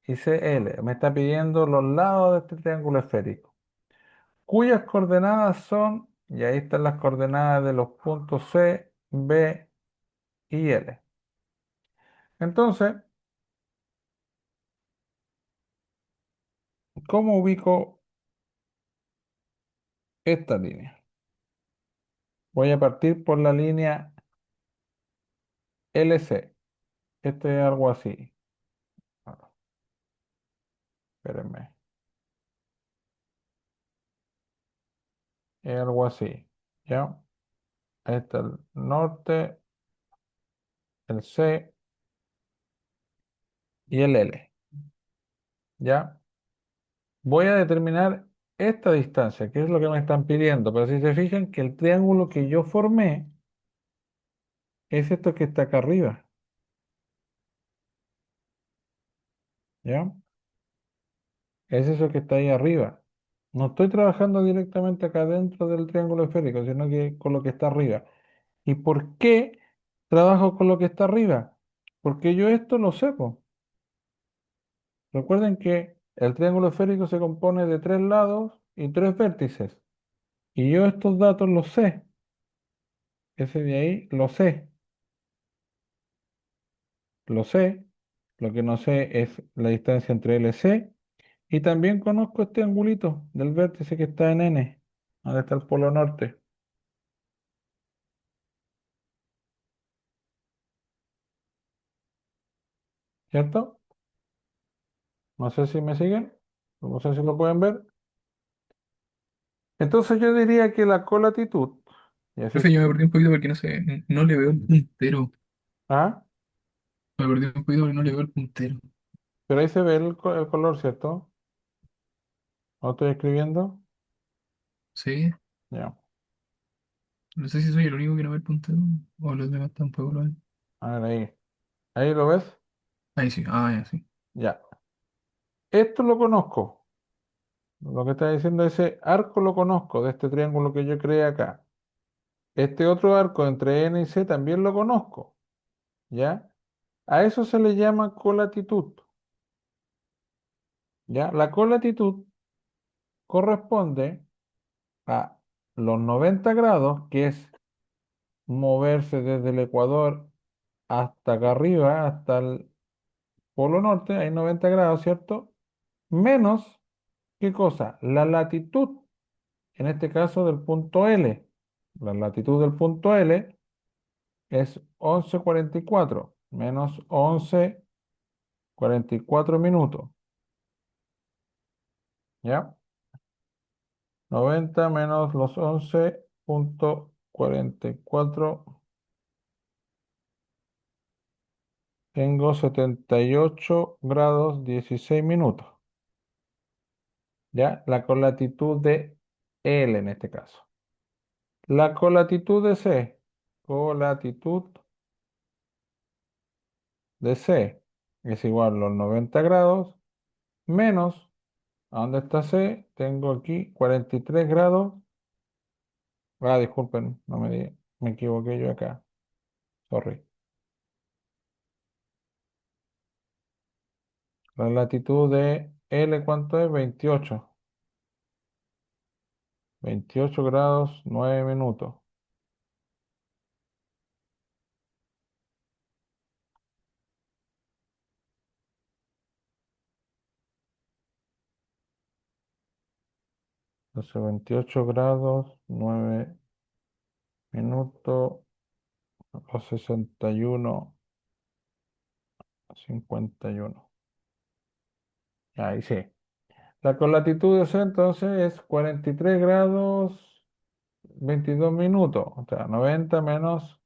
y CL. Me está pidiendo los lados de este triángulo esférico, cuyas coordenadas son, y ahí están las coordenadas de los puntos C, B y L. Entonces, ¿cómo ubico esta línea? Voy a partir por la línea LC. Este es algo así. Ah, espérenme. Es algo así. ¿Ya? Ahí está el norte, el C y el L. ¿Ya? Voy a determinar esta distancia, que es lo que me están pidiendo. Pero si se fijan que el triángulo que yo formé es esto que está acá arriba. ¿Ya? Es eso que está ahí arriba. No estoy trabajando directamente acá dentro del triángulo esférico, sino que con lo que está arriba. ¿Y por qué trabajo con lo que está arriba? Porque yo esto lo sé, po. Recuerden que el triángulo esférico se compone de tres lados y tres vértices. Y yo estos datos los sé. Ese de ahí lo sé. Lo sé. Lo que no sé es la distancia entre L y C. Y también conozco este angulito del vértice que está en N. Donde está el polo norte. ¿Cierto? No sé si me siguen. No sé si lo pueden ver. Entonces yo diría que la colatitud, y así Profe, yo me perdí un poquito porque no sé, no le veo el puntero. ah, Me perdí un poquito porque no le veo el puntero. pero ahí se ve el color, ¿cierto? ¿No estoy escribiendo? Sí, Ya. no sé si soy el único que no ve el puntero o los demás tampoco lo ven. A ver ahí. ¿Ahí lo ves? Ahí sí, ya sí. Ya. Esto lo conozco. Lo que está diciendo ese arco lo conozco de este triángulo que yo creé acá. Este otro arco entre N y C también lo conozco. ¿Ya? A eso se le llama colatitud. ¿Ya? La colatitud corresponde a los 90 grados, que es moverse desde el ecuador hasta acá arriba, hasta el polo norte, hay 90 grados, ¿cierto? Menos, ¿qué cosa? La latitud, en este caso del punto L. La latitud del punto L es 11:44, menos 11:44 minutos, ¿ya? 90 menos los 11:44, tengo 78 grados 16 minutos, ¿ya? La colatitud de L en este caso. La colatitud de C, colatitud de C es igual a los 90 grados menos, ¿a dónde está C? Tengo aquí 43 grados. Ah, disculpen, no me equivoqué yo acá. Sorry. La latitud de L, ¿cuánto es? 28. 28 grados, 9 minutos. Entonces, 28 grados, 9 minutos, o 61, 51. Ahí sí. Con latitud de C entonces es 43 grados, 22 minutos. O sea, 90 menos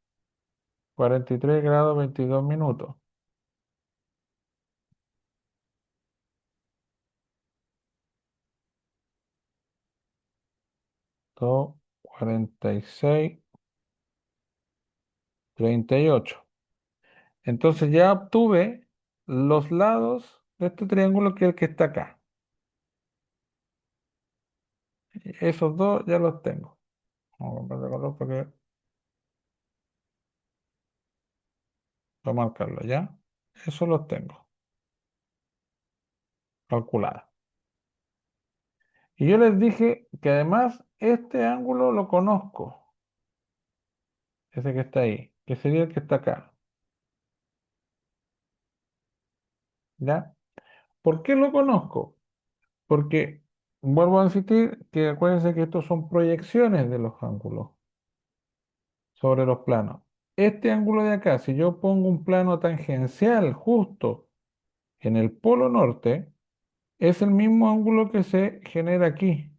43 grados, 22 minutos. 46, 38. Entonces ya obtuve los lados de este triángulo que es el que está acá. Esos dos ya los tengo. Vamos a cambiar de color para marcarlo ya. Esos los tengo calculados. Y yo les dije que además este ángulo lo conozco. Ese que está ahí, que sería el que está acá. ¿Ya? ¿Por qué lo conozco? Porque vuelvo a insistir que acuérdense que estos son proyecciones de los ángulos sobre los planos. Este ángulo de acá, si yo pongo un plano tangencial justo en el polo norte, es el mismo ángulo que se genera aquí.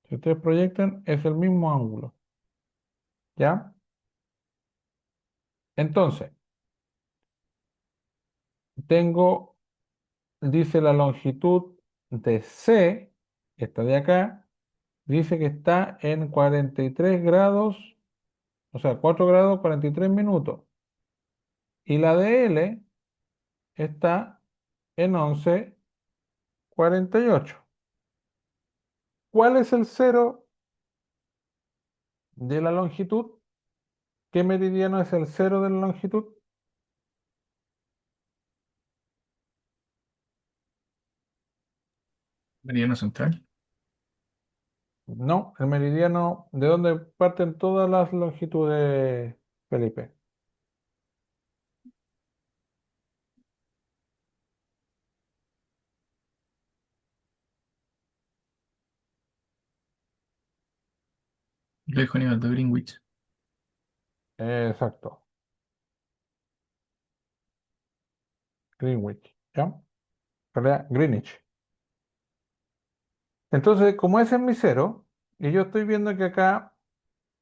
Si ustedes proyectan, es el mismo ángulo. ¿Ya? Entonces, tengo, dice la longitud de C, esta de acá, dice que está en 43 grados, o sea, 4 grados 43 minutos. Y la de L está en 11,48. ¿Cuál es el cero de la longitud? ¿Qué meridiano es el cero de la longitud? Meridiano central. No, el meridiano, ¿de dónde parten todas las longitudes, Felipe? Lejos nivel de Greenwich. Exacto, Greenwich, ¿ya? En realidad, Greenwich. Entonces, como ese es mi cero, y yo estoy viendo que acá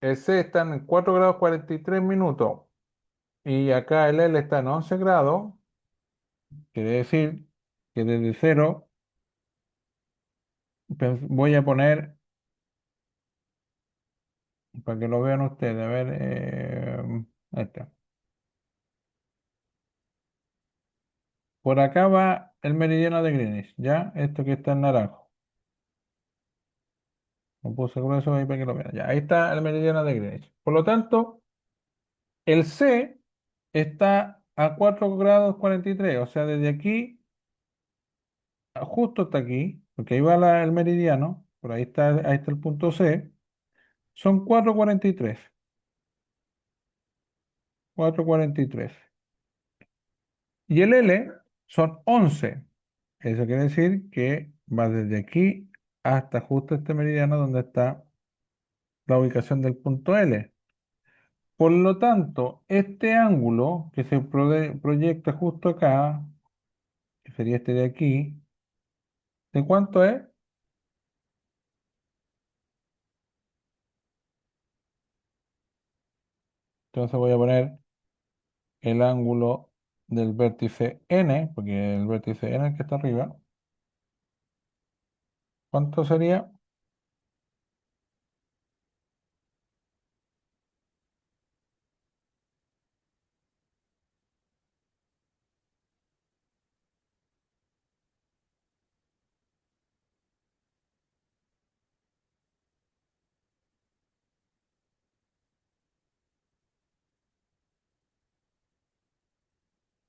el C está en 4 grados 43 minutos, y acá el L está en 11 grados, quiere decir que desde cero voy a poner, para que lo vean ustedes, a ver, ahí está. Por acá va el meridiano de Greenwich, ¿ya? Esto que está en naranjo. Lo puse grueso ahí para que lo vean. Ya, ahí está el meridiano de Greenwich. Por lo tanto, el C está a 4 grados 43, o sea, desde aquí, justo hasta aquí, porque ahí va el meridiano, por ahí está el punto C, son 4,43. 4,43. Y el L son 11. Eso quiere decir que va desde aquí hasta justo este meridiano donde está la ubicación del punto L. Por lo tanto, este ángulo que se proyecta justo acá, que sería este de aquí, ¿de cuánto es? Entonces voy a poner el ángulo del vértice N, porque el vértice N es el que está arriba. ¿Cuánto sería?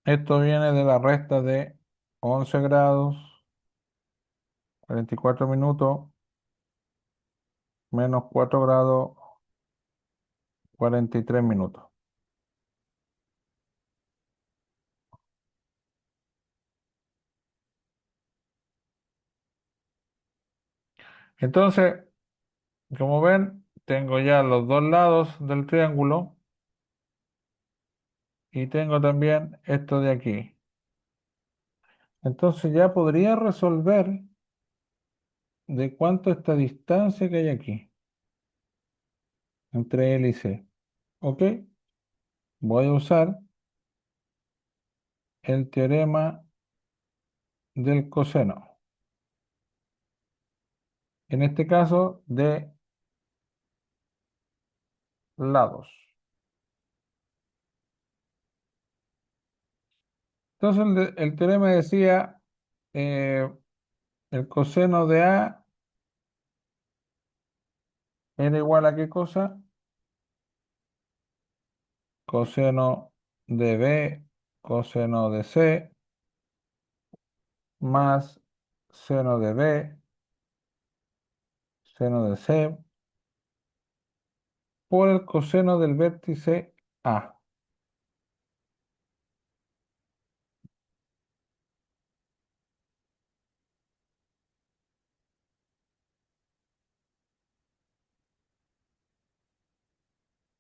Esto viene de la resta de 11 grados 44 minutos menos 4 grados, 43 minutos. Entonces, como ven, tengo ya los dos lados del triángulo y tengo también esto de aquí. Entonces ya podría resolver de cuánto esta distancia que hay aquí entre L y C. ¿Ok? Voy a usar el teorema del coseno. En este caso, de lados. Entonces el teorema decía eh, el coseno de A era igual a qué cosa? Coseno de B, coseno de C, más seno de B, seno de C, por el coseno del vértice A.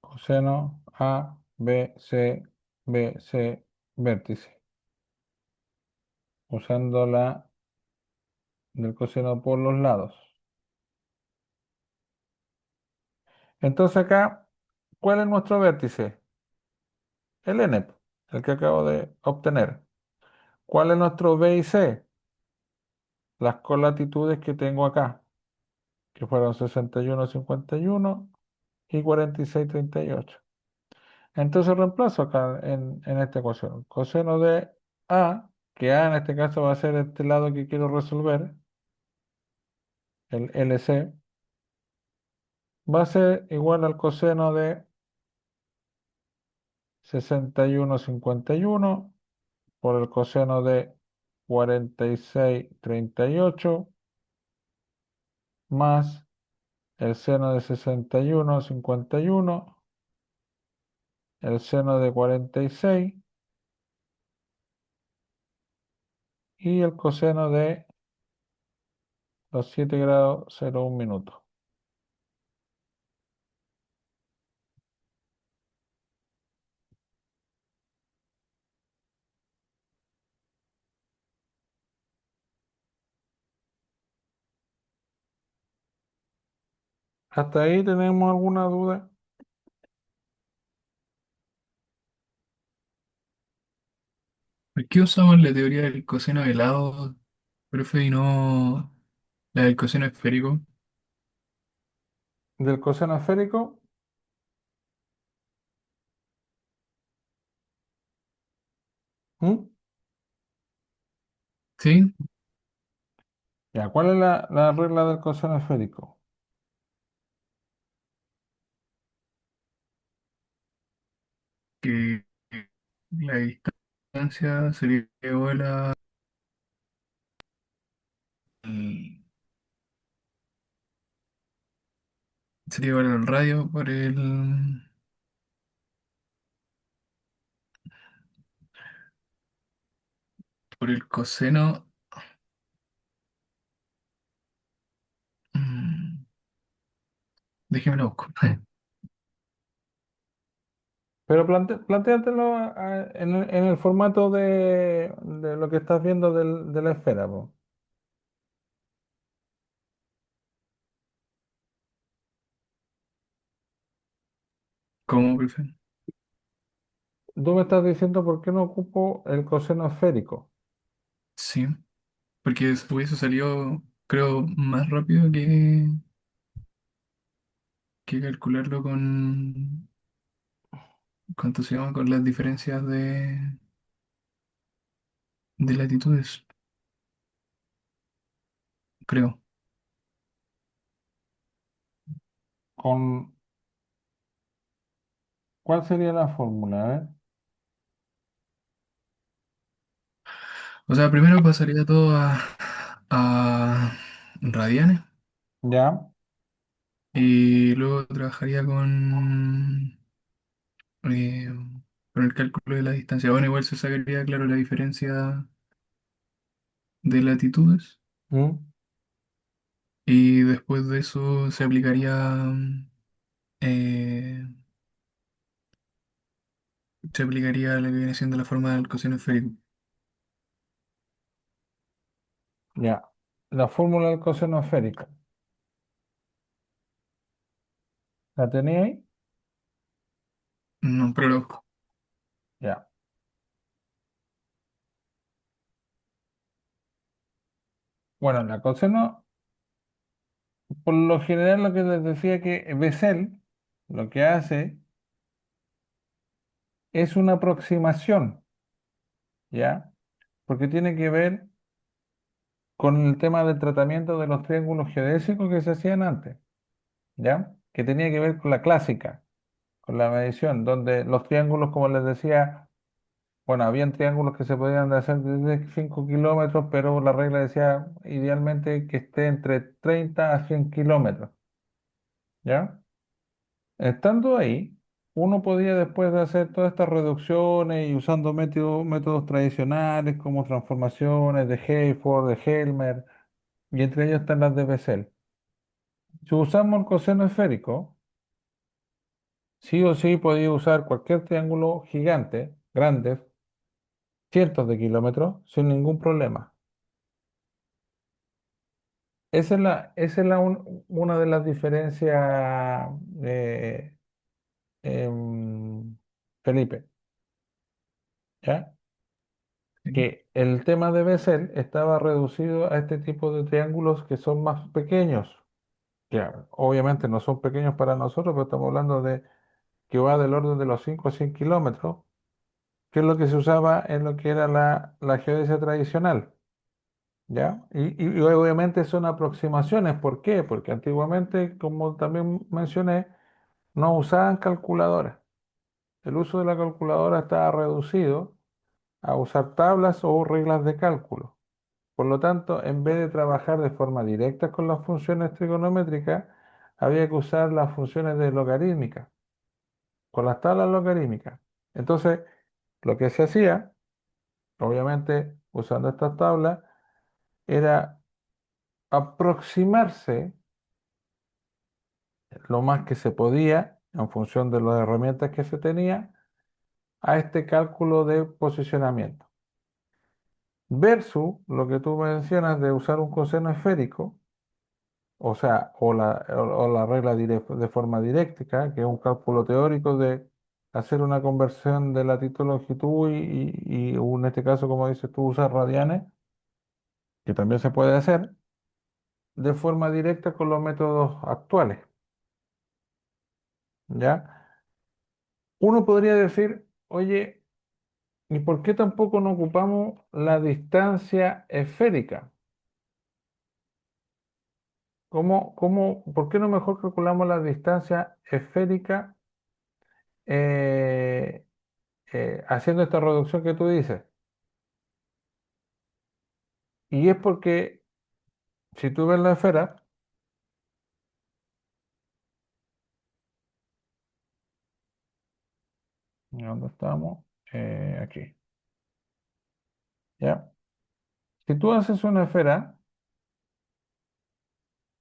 Coseno A, B, C, B, C, vértice. Usando la del coseno por los lados. Entonces acá, ¿cuál es nuestro vértice? El N, el que acabo de obtener. ¿Cuál es nuestro B y C? Las colatitudes que tengo acá, que fueron 61,51 y 46,38. Entonces reemplazo acá en esta ecuación. Coseno de A, que A en este caso va a ser este lado que quiero resolver, el LC, va a ser igual al coseno de 61,51 por el coseno de 46,38 más el seno de 61,51, el seno de 46 y el coseno de los 7 grados 01 minutos. ¿Hasta ahí tenemos alguna duda? ¿Por qué usamos la teoría del coseno de lado, profe, y no la del coseno esférico? Del coseno esférico. ¿Mm? ¿Sí? Ya, ¿cuál es la regla del coseno esférico? Que la distancia sería igual sería igual al radio por el coseno. mm, Déjeme lo busco. Pero plantéatelo en el formato de lo que estás viendo de la esfera, po. ¿Cómo, profe? Tú me estás diciendo por qué no ocupo el coseno esférico. Sí, porque hubiese salido, creo, más rápido que calcularlo ¿cuánto se llama? Con las diferencias de latitudes, creo. Con, ¿cuál sería la fórmula? A ver. O sea, primero pasaría todo a radianes ¿Ya? y luego trabajaría eh, con el cálculo de la distancia. Bueno, igual se sacaría, claro, la diferencia de latitudes ¿Mm? y después de eso se aplicaría, eh, se aplicaría lo que viene siendo la forma del coseno esférico. Ya. La fórmula del coseno esférico. ¿La tenía ahí? No, pero lo Ya. Bueno, la coseno, por lo general lo que les decía que Bessel lo que hace es una aproximación, ¿ya? Porque tiene que ver con el tema del tratamiento de los triángulos geodésicos que se hacían antes, ¿ya? Que tenía que ver con la clásica, con la medición, donde los triángulos, como les decía, bueno, habían triángulos que se podían hacer desde 5 kilómetros, pero la regla decía idealmente que esté entre 30 a 100 kilómetros, ¿ya? Estando ahí, uno podía después de hacer todas estas reducciones y usando métodos tradicionales como transformaciones de Hayford, de Helmer, y entre ellos están las de Bessel. Si usamos el coseno esférico, sí o sí podía usar cualquier triángulo gigante, grandes, cientos de kilómetros, sin ningún problema. Esa es una de las diferencias, em, Felipe, ¿ya? sí, Que el tema de Bessel estaba reducido a este tipo de triángulos que son más pequeños. Ya, obviamente no son pequeños para nosotros, pero estamos hablando de que va del orden de los 5 a 100 kilómetros, que es lo que se usaba en lo que era la geodesia tradicional. ¿Ya? Y obviamente son aproximaciones. ¿Por qué? Porque antiguamente, como también mencioné, no usaban calculadoras. El uso de la calculadora estaba reducido a usar tablas o reglas de cálculo. Por lo tanto, en vez de trabajar de forma directa con las funciones trigonométricas, había que usar las funciones de logarítmica, con las tablas logarítmicas. Entonces, lo que se hacía, obviamente usando estas tablas, era aproximarse lo más que se podía, en función de las herramientas que se tenía, a este cálculo de posicionamiento. Versus lo que tú mencionas de usar un coseno esférico, o sea, o la regla de forma diréctica, que es un cálculo teórico de hacer una conversión de latitud-longitud en este caso, como dices tú, usar radianes, que también se puede hacer, de forma directa con los métodos actuales, ¿ya? Uno podría decir, oye, ¿y por qué tampoco no ocupamos la distancia esférica? ¿Por qué no mejor calculamos la distancia esférica eh, haciendo esta reducción que tú dices? Y es porque si tú ves la esfera, ¿y ¿dónde estamos? Aquí, ¿ya? Si tú haces una esfera,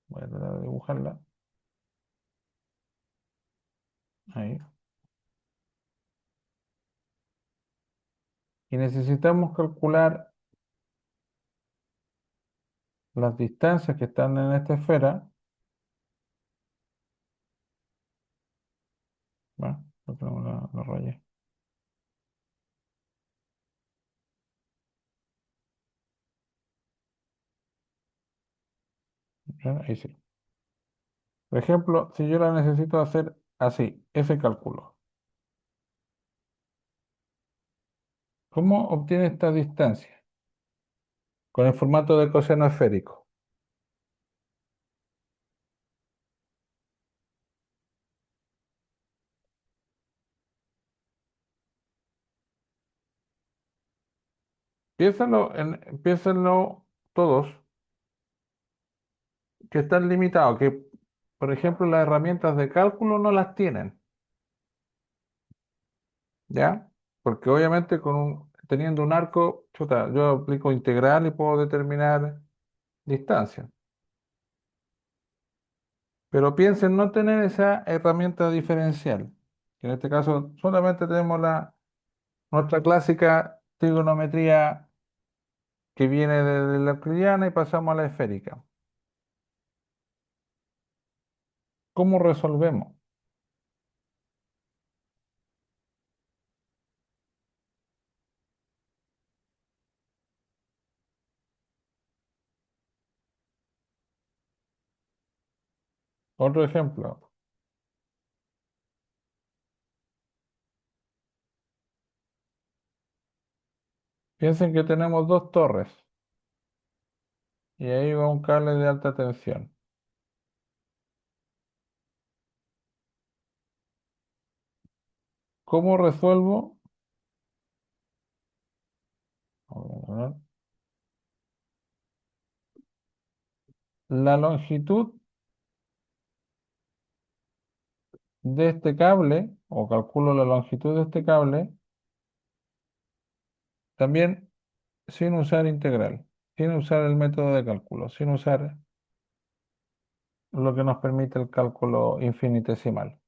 voy a tratar de dibujarla, ahí, y necesitamos calcular las distancias que están en esta esfera, ¿va? Lo tenemos la raya, ¿ya? Ahí sí. Por ejemplo, si yo la necesito hacer así, ese cálculo, ¿cómo obtiene esta distancia? Con el formato de coseno esférico. Piénsenlo todos. que están limitados, que por ejemplo las herramientas de cálculo no las tienen, ¿ya? Porque obviamente teniendo un arco, chuta, yo aplico integral y puedo determinar distancia. Pero piensen no tener esa herramienta diferencial, que en este caso solamente tenemos nuestra clásica trigonometría que viene de la euclidiana y pasamos a la esférica. ¿Cómo resolvemos? Otro ejemplo. Piensen que tenemos dos torres y ahí va un cable de alta tensión. ¿Cómo resuelvo? Vamos a ver. La longitud de este cable, o calculo la longitud de este cable, también sin usar integral, sin usar el método de cálculo, sin usar lo que nos permite el cálculo infinitesimal.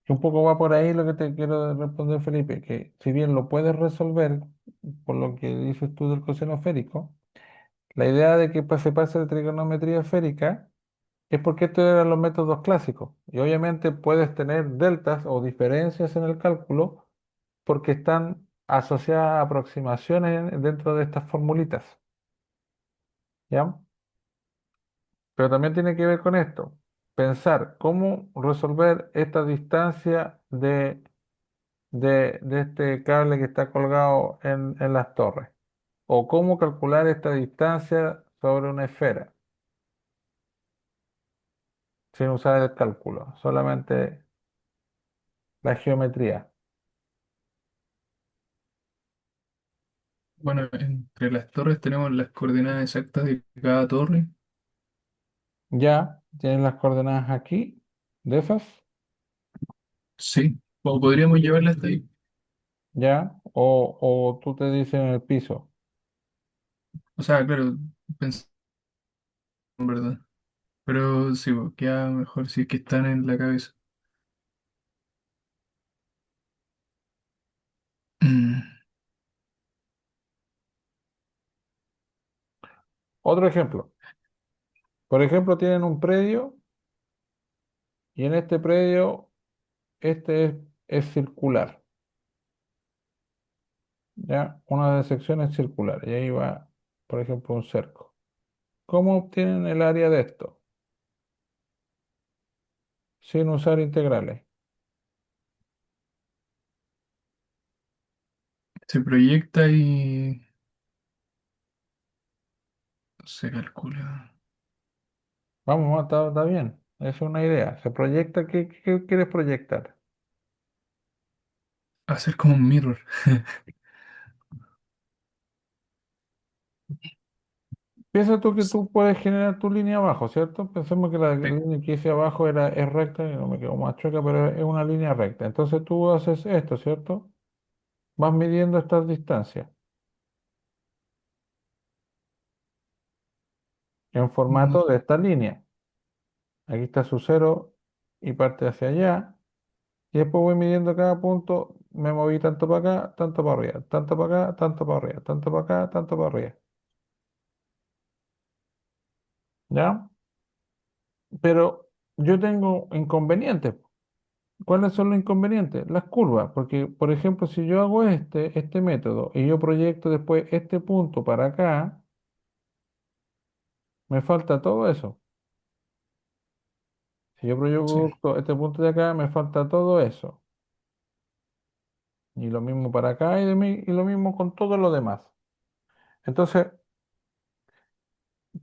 Que un poco va por ahí lo que te quiero responder, Felipe, que si bien lo puedes resolver por lo que dices tú del coseno esférico, la idea de que se pase de trigonometría esférica es porque estos eran los métodos clásicos. Y obviamente puedes tener deltas o diferencias en el cálculo porque están asociadas a aproximaciones dentro de estas formulitas, ¿ya? Pero también tiene que ver con esto, pensar cómo resolver esta distancia de este cable que está colgado en las torres, o cómo calcular esta distancia sobre una esfera, sin usar el cálculo, solamente la geometría. Bueno, entre las torres tenemos las coordenadas exactas de cada torre. Ya tienen las coordenadas aquí, de esas, Sí, o podríamos llevarlas hasta ahí. ya, o tú te dices en el piso. O sea, claro, pensé en verdad. Pero sí, pues, queda mejor si es que están en la cabeza. Mm, Otro ejemplo. Por ejemplo, tienen un predio y en este predio este es circular, ¿ya? Una de las secciones circular y ahí va, por ejemplo, un cerco. ¿Cómo obtienen el área de esto? Sin usar integrales. Se proyecta y se calcula. Vamos, está bien. Es una idea. Se proyecta, ¿qué quieres proyectar? Hacer como un mirror. Piensa tú que tú puedes generar tu línea abajo, ¿cierto? Pensemos que la Sí. línea que hice abajo es recta, y no me quedo más chueca, pero es una línea recta. Entonces tú haces esto, ¿cierto? Vas midiendo estas distancias en Mm, formato de esta línea. Aquí está su cero y parte hacia allá. Y después voy midiendo cada punto. Me moví tanto para acá, tanto para arriba, tanto para acá, tanto para arriba, tanto para acá, tanto para arriba. ¿Ya? Pero yo tengo inconvenientes. ¿Cuáles son los inconvenientes? Las curvas, porque por ejemplo, si yo hago este método y yo proyecto después este punto para acá, me falta todo eso. Si yo sí. proyecto este punto de acá, me falta todo eso. Y lo mismo para acá y lo mismo con todo lo demás. Entonces,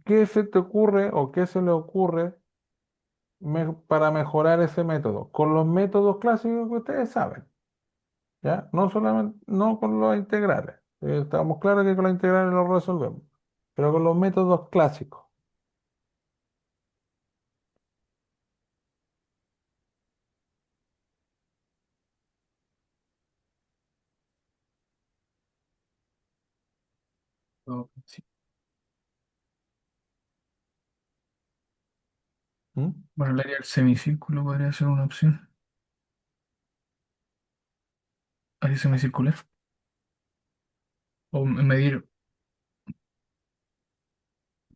¿qué se te ocurre o qué se le ocurre para mejorar ese método? Con los métodos clásicos que ustedes saben, ¿ya? No solamente, no con los integrales. Estamos claros que con la integral lo resolvemos, pero con los métodos clásicos. Sí. ¿Mm? Bueno, el área del semicírculo podría ser una opción. Área semicircular. O medir.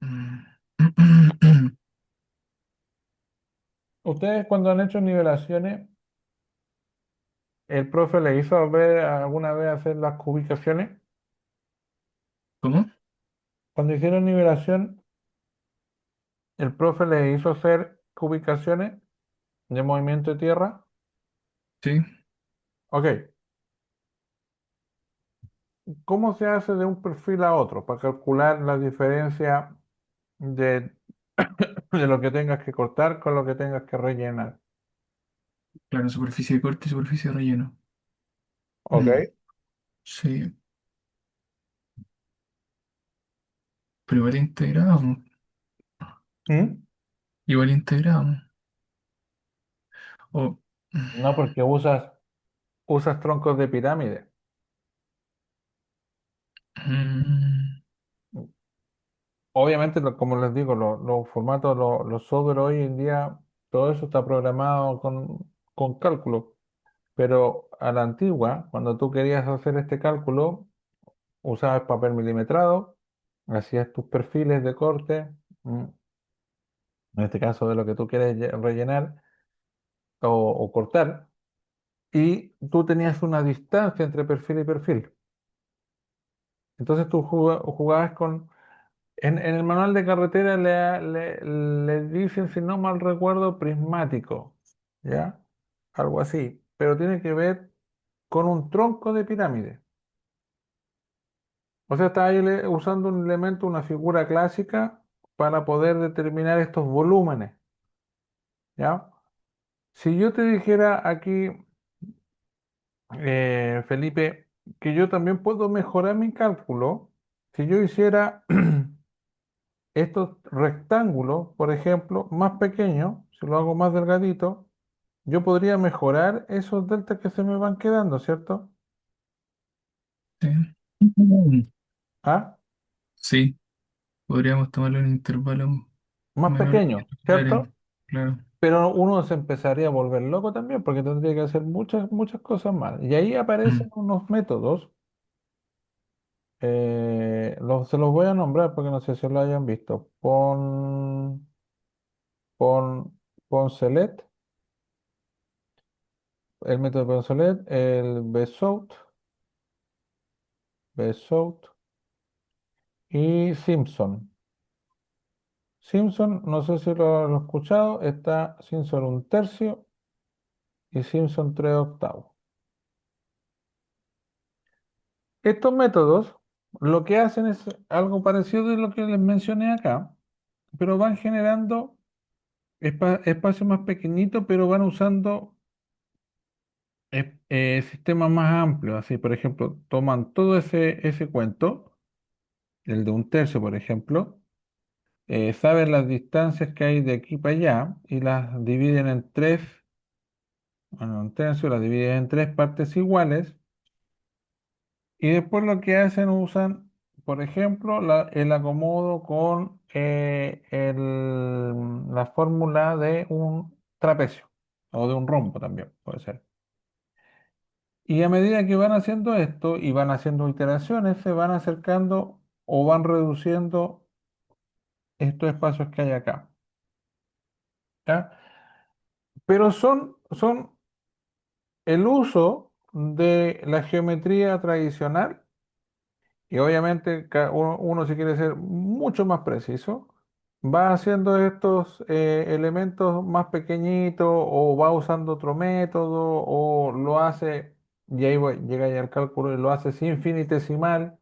mm, Ustedes cuando han hecho nivelaciones, ¿el profe le hizo ver alguna vez hacer las cubicaciones? ¿Cómo? Cuando hicieron nivelación, ¿el profe le hizo hacer cubicaciones de movimiento de tierra? Sí, Ok, ¿cómo se hace de un perfil a otro para calcular la diferencia de, de lo que tengas que cortar con lo que tengas que rellenar? claro, superficie de corte y superficie de relleno. Ok. Mm, sí, pero igual integramos. ¿Mm? Igual integramos. O, No, porque usas troncos de pirámide. mm, Obviamente, como les digo, los formatos, los software hoy en día, todo eso está programado con cálculo. Pero a la antigua, cuando tú querías hacer este cálculo, usabas papel milimetrado, hacías tus perfiles de corte, en este caso de lo que tú quieres rellenar o cortar, y tú tenías una distancia entre perfil y perfil. Entonces tú jugabas con. En el manual de carretera le dicen, si no mal recuerdo, prismático, ¿ya? Algo así, pero tiene que ver con un tronco de pirámide. O sea, está ahí usando un elemento, una figura clásica para poder determinar estos volúmenes, ¿ya? Si yo te dijera aquí, Felipe, que yo también puedo mejorar mi cálculo, si yo hiciera estos rectángulos, por ejemplo, más pequeños, si lo hago más delgadito, yo podría mejorar esos deltas que se me van quedando, ¿cierto? sí. Mm. ¿Ah? Sí, podríamos tomarle un intervalo Más menor pequeño, que el área. ¿cierto? Claro. Pero uno se empezaría a volver loco también porque tendría que hacer muchas, muchas cosas más. Y ahí aparecen Mm, unos métodos, se los voy a nombrar porque no sé si lo hayan visto. Pon, Poncelet, el método Poncelet, el Bezout y Simpson. Simpson, no sé si lo he escuchado, está Simpson un tercio y Simpson tres octavos. Estos métodos lo que hacen es algo parecido de lo que les mencioné acá, pero van generando espacios más pequeñitos, pero van usando sistemas más amplios. Así, por ejemplo, toman todo ese cuento, el de un tercio, por ejemplo, saben las distancias que hay de aquí para allá y las dividen en tres, bueno, un tercio, las dividen en tres partes iguales y después lo que hacen usan, por ejemplo, el acomodo con la fórmula de un trapecio o de un rombo también, puede ser. Y a medida que van haciendo esto y van haciendo iteraciones, se van acercando o van reduciendo estos espacios que hay acá. ¿Ya? Pero son el uso de la geometría tradicional y obviamente uno si quiere ser mucho más preciso, va haciendo estos elementos más pequeñitos o va usando otro método o lo hace, y ahí llega ya el cálculo y lo hace infinitesimal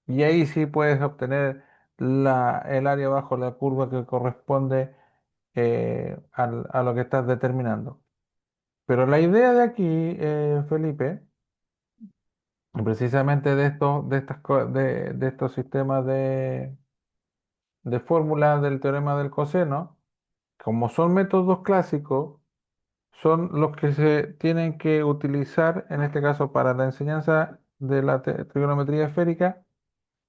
y ahí sí puedes obtener el área bajo la curva que corresponde a lo que estás determinando. Pero la idea de aquí, Felipe, Y precisamente de estos sistemas de fórmulas del teorema del coseno, como son métodos clásicos, son los que se tienen que utilizar, en este caso, para la enseñanza de la trigonometría esférica,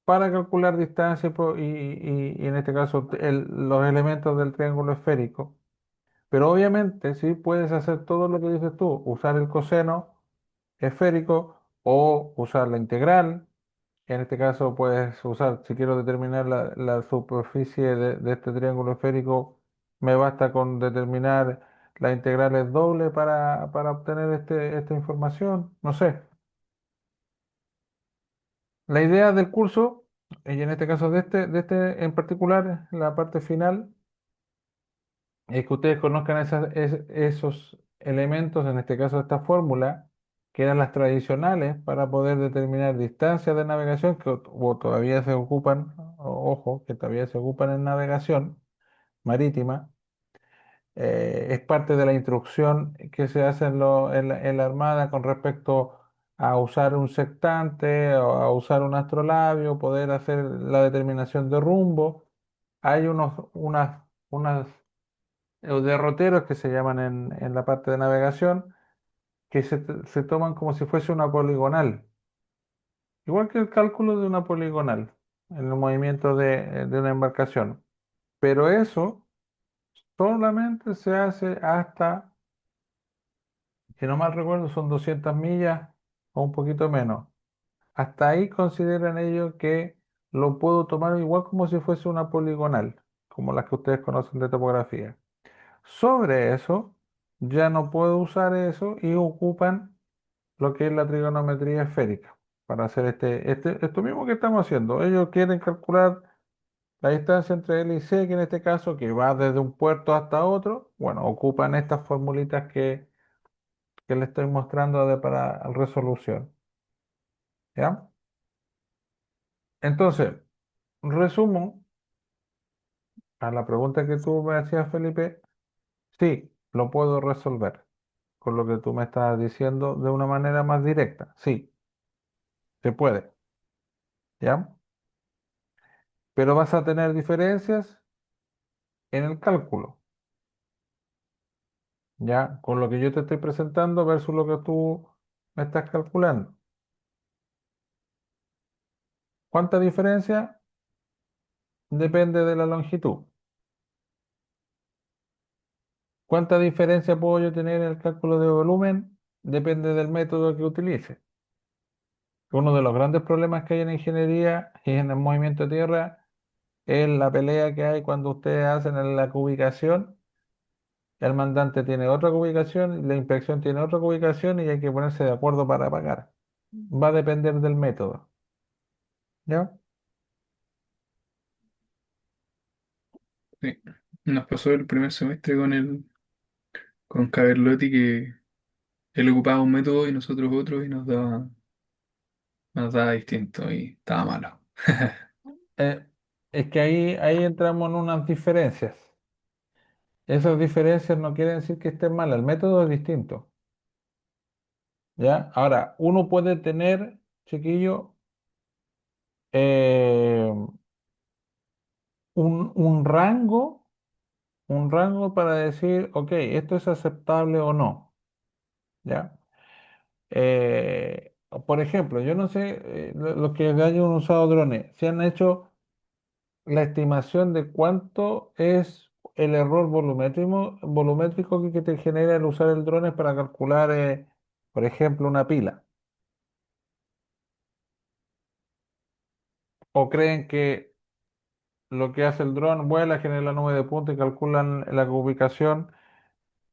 para calcular distancia y en este caso los elementos del triángulo esférico. Pero obviamente sí puedes hacer todo lo que dices tú, usar el coseno esférico o usar la integral. En este caso puedes usar, si quiero determinar la superficie de este triángulo esférico, me basta con determinar la integral es doble para obtener esta información. No sé. La idea del curso, y en este caso de este en particular, la parte final, es que ustedes conozcan esos elementos, en este caso esta fórmula, que eran las tradicionales para poder determinar distancias de navegación que todavía se ocupan, ojo, que todavía se ocupan en navegación marítima. Es parte de la instrucción que se hace en la Armada con respecto a usar un sectante o a usar un astrolabio, poder hacer la determinación de rumbo. Hay unas derroteros que se llaman en la parte de navegación, que se toman como si fuese una poligonal, igual que el cálculo de una poligonal en el movimiento de una embarcación. Pero eso solamente se hace hasta, si no mal recuerdo, son 200 millas o un poquito menos. Hasta ahí consideran ellos que lo puedo tomar igual como si fuese una poligonal, como las que ustedes conocen de topografía. Sobre eso, ya no puedo usar eso y ocupan lo que es la trigonometría esférica para hacer esto mismo que estamos haciendo. Ellos quieren calcular la distancia entre L y C, que en este caso, que va desde un puerto hasta otro. Bueno, ocupan estas formulitas que les estoy mostrando para resolución. ¿Ya? Entonces, resumo a la pregunta que tú me hacías, Felipe. Sí, lo puedo resolver con lo que tú me estás diciendo de una manera más directa. Sí, se puede. ¿Ya? Pero vas a tener diferencias en el cálculo, ¿ya? Con lo que yo te estoy presentando versus lo que tú me estás calculando. ¿Cuánta diferencia? Depende de la longitud. ¿Cuánta diferencia puedo yo tener en el cálculo de volumen? Depende del método que utilice. Uno de los grandes problemas que hay en ingeniería y en el movimiento de tierra es la pelea que hay cuando ustedes hacen la cubicación. El mandante tiene otra cubicación, la inspección tiene otra cubicación y hay que ponerse de acuerdo para pagar. Va a depender del método. ¿Ya? Sí. Nos pasó el primer semestre con Caberlotti que él ocupaba un método y nosotros otro y nos daba distinto y estaba malo. Eh, es que ahí entramos en unas diferencias. Esas diferencias no quieren decir que estén mal, el método es distinto. ¿Ya? Ahora, uno puede tener, chiquillo, eh, un rango para decir, ok, esto es aceptable o no. ¿Ya? Por ejemplo, yo no sé, los que hayan usado drones, si han hecho la estimación de cuánto es el error volumétrico que te genera el usar el drone para calcular, por ejemplo, una pila. ¿O creen que lo que hace el dron vuela, genera la nube de puntos y calculan la ubicación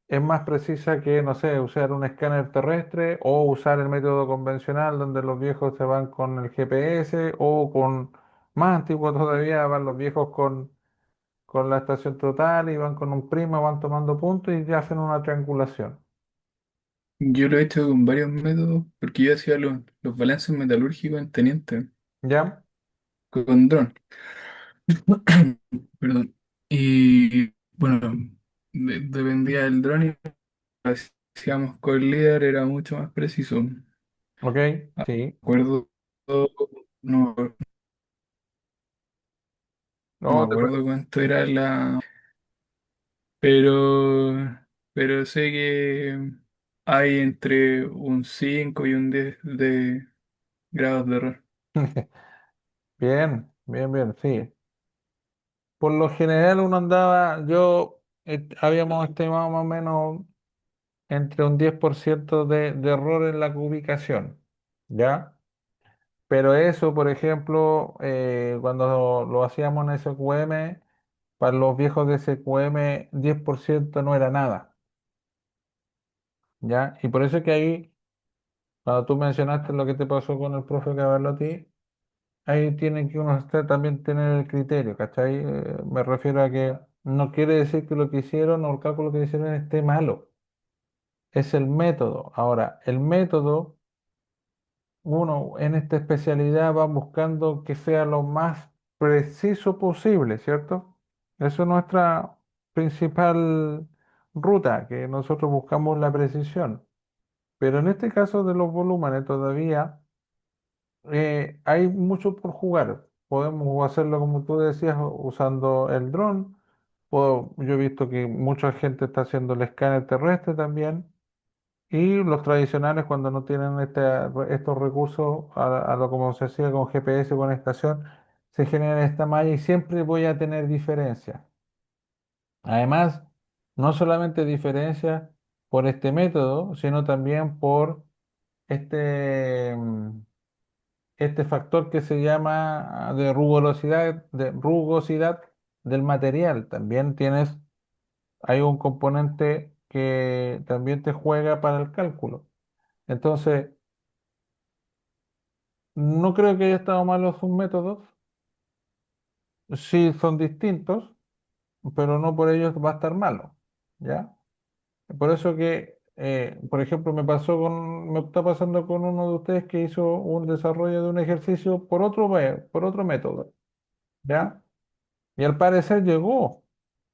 es más precisa que, no sé, usar un escáner terrestre o usar el método convencional donde los viejos se van con el GPS o con, más antiguo todavía, van los viejos con la estación total y van con un prima, van tomando puntos y ya hacen una triangulación? Yo lo he hecho con varios métodos porque yo hacía los balances metalúrgicos en Teniente ¿Ya? con dron. Perdón. Y bueno, dependía del dron y hacíamos con el líder, era mucho más preciso. Ok, Ah, sí. me acuerdo, no, no me No, acuerdo cuánto era pero, pero sé que hay entre un 5 y un 10 de grados de error. bien, bien, bien, sí. Por lo general uno andaba, habíamos estimado más o menos entre un 10% de error en la ubicación, ¿ya? Pero eso, por ejemplo, cuando lo hacíamos en SQM, para los viejos de SQM, 10% no era nada, ¿ya? Y por eso es que ahí, cuando tú mencionaste lo que te pasó con el profe Cavallotti, ahí tiene que también tener el criterio, ¿cachai? Me refiero a que no quiere decir que lo que hicieron o el cálculo que hicieron esté malo, es el método. Ahora, el método, uno en esta especialidad va buscando que sea lo más preciso posible, ¿cierto? Eso es nuestra principal ruta, que nosotros buscamos la precisión. Pero en este caso de los volúmenes todavía hay mucho por jugar. Podemos hacerlo como tú decías, usando el dron. Yo he visto que mucha gente está haciendo el escáner terrestre también. Y los tradicionales, cuando no tienen estos recursos, a lo como se hacía con GPS, con estación, se genera esta malla y siempre voy a tener diferencia. Además, no solamente diferencia por este método, sino también por este, este factor que se llama de rugosidad del material. También hay un componente que también te juega para el cálculo. Entonces, no creo que haya estado mal los sus métodos, sí son distintos, pero no por ello va a estar malo, ¿ya? Por eso que, por ejemplo, me está pasando con uno de ustedes que hizo un desarrollo de un ejercicio por otro método, ¿ya? Y al parecer llegó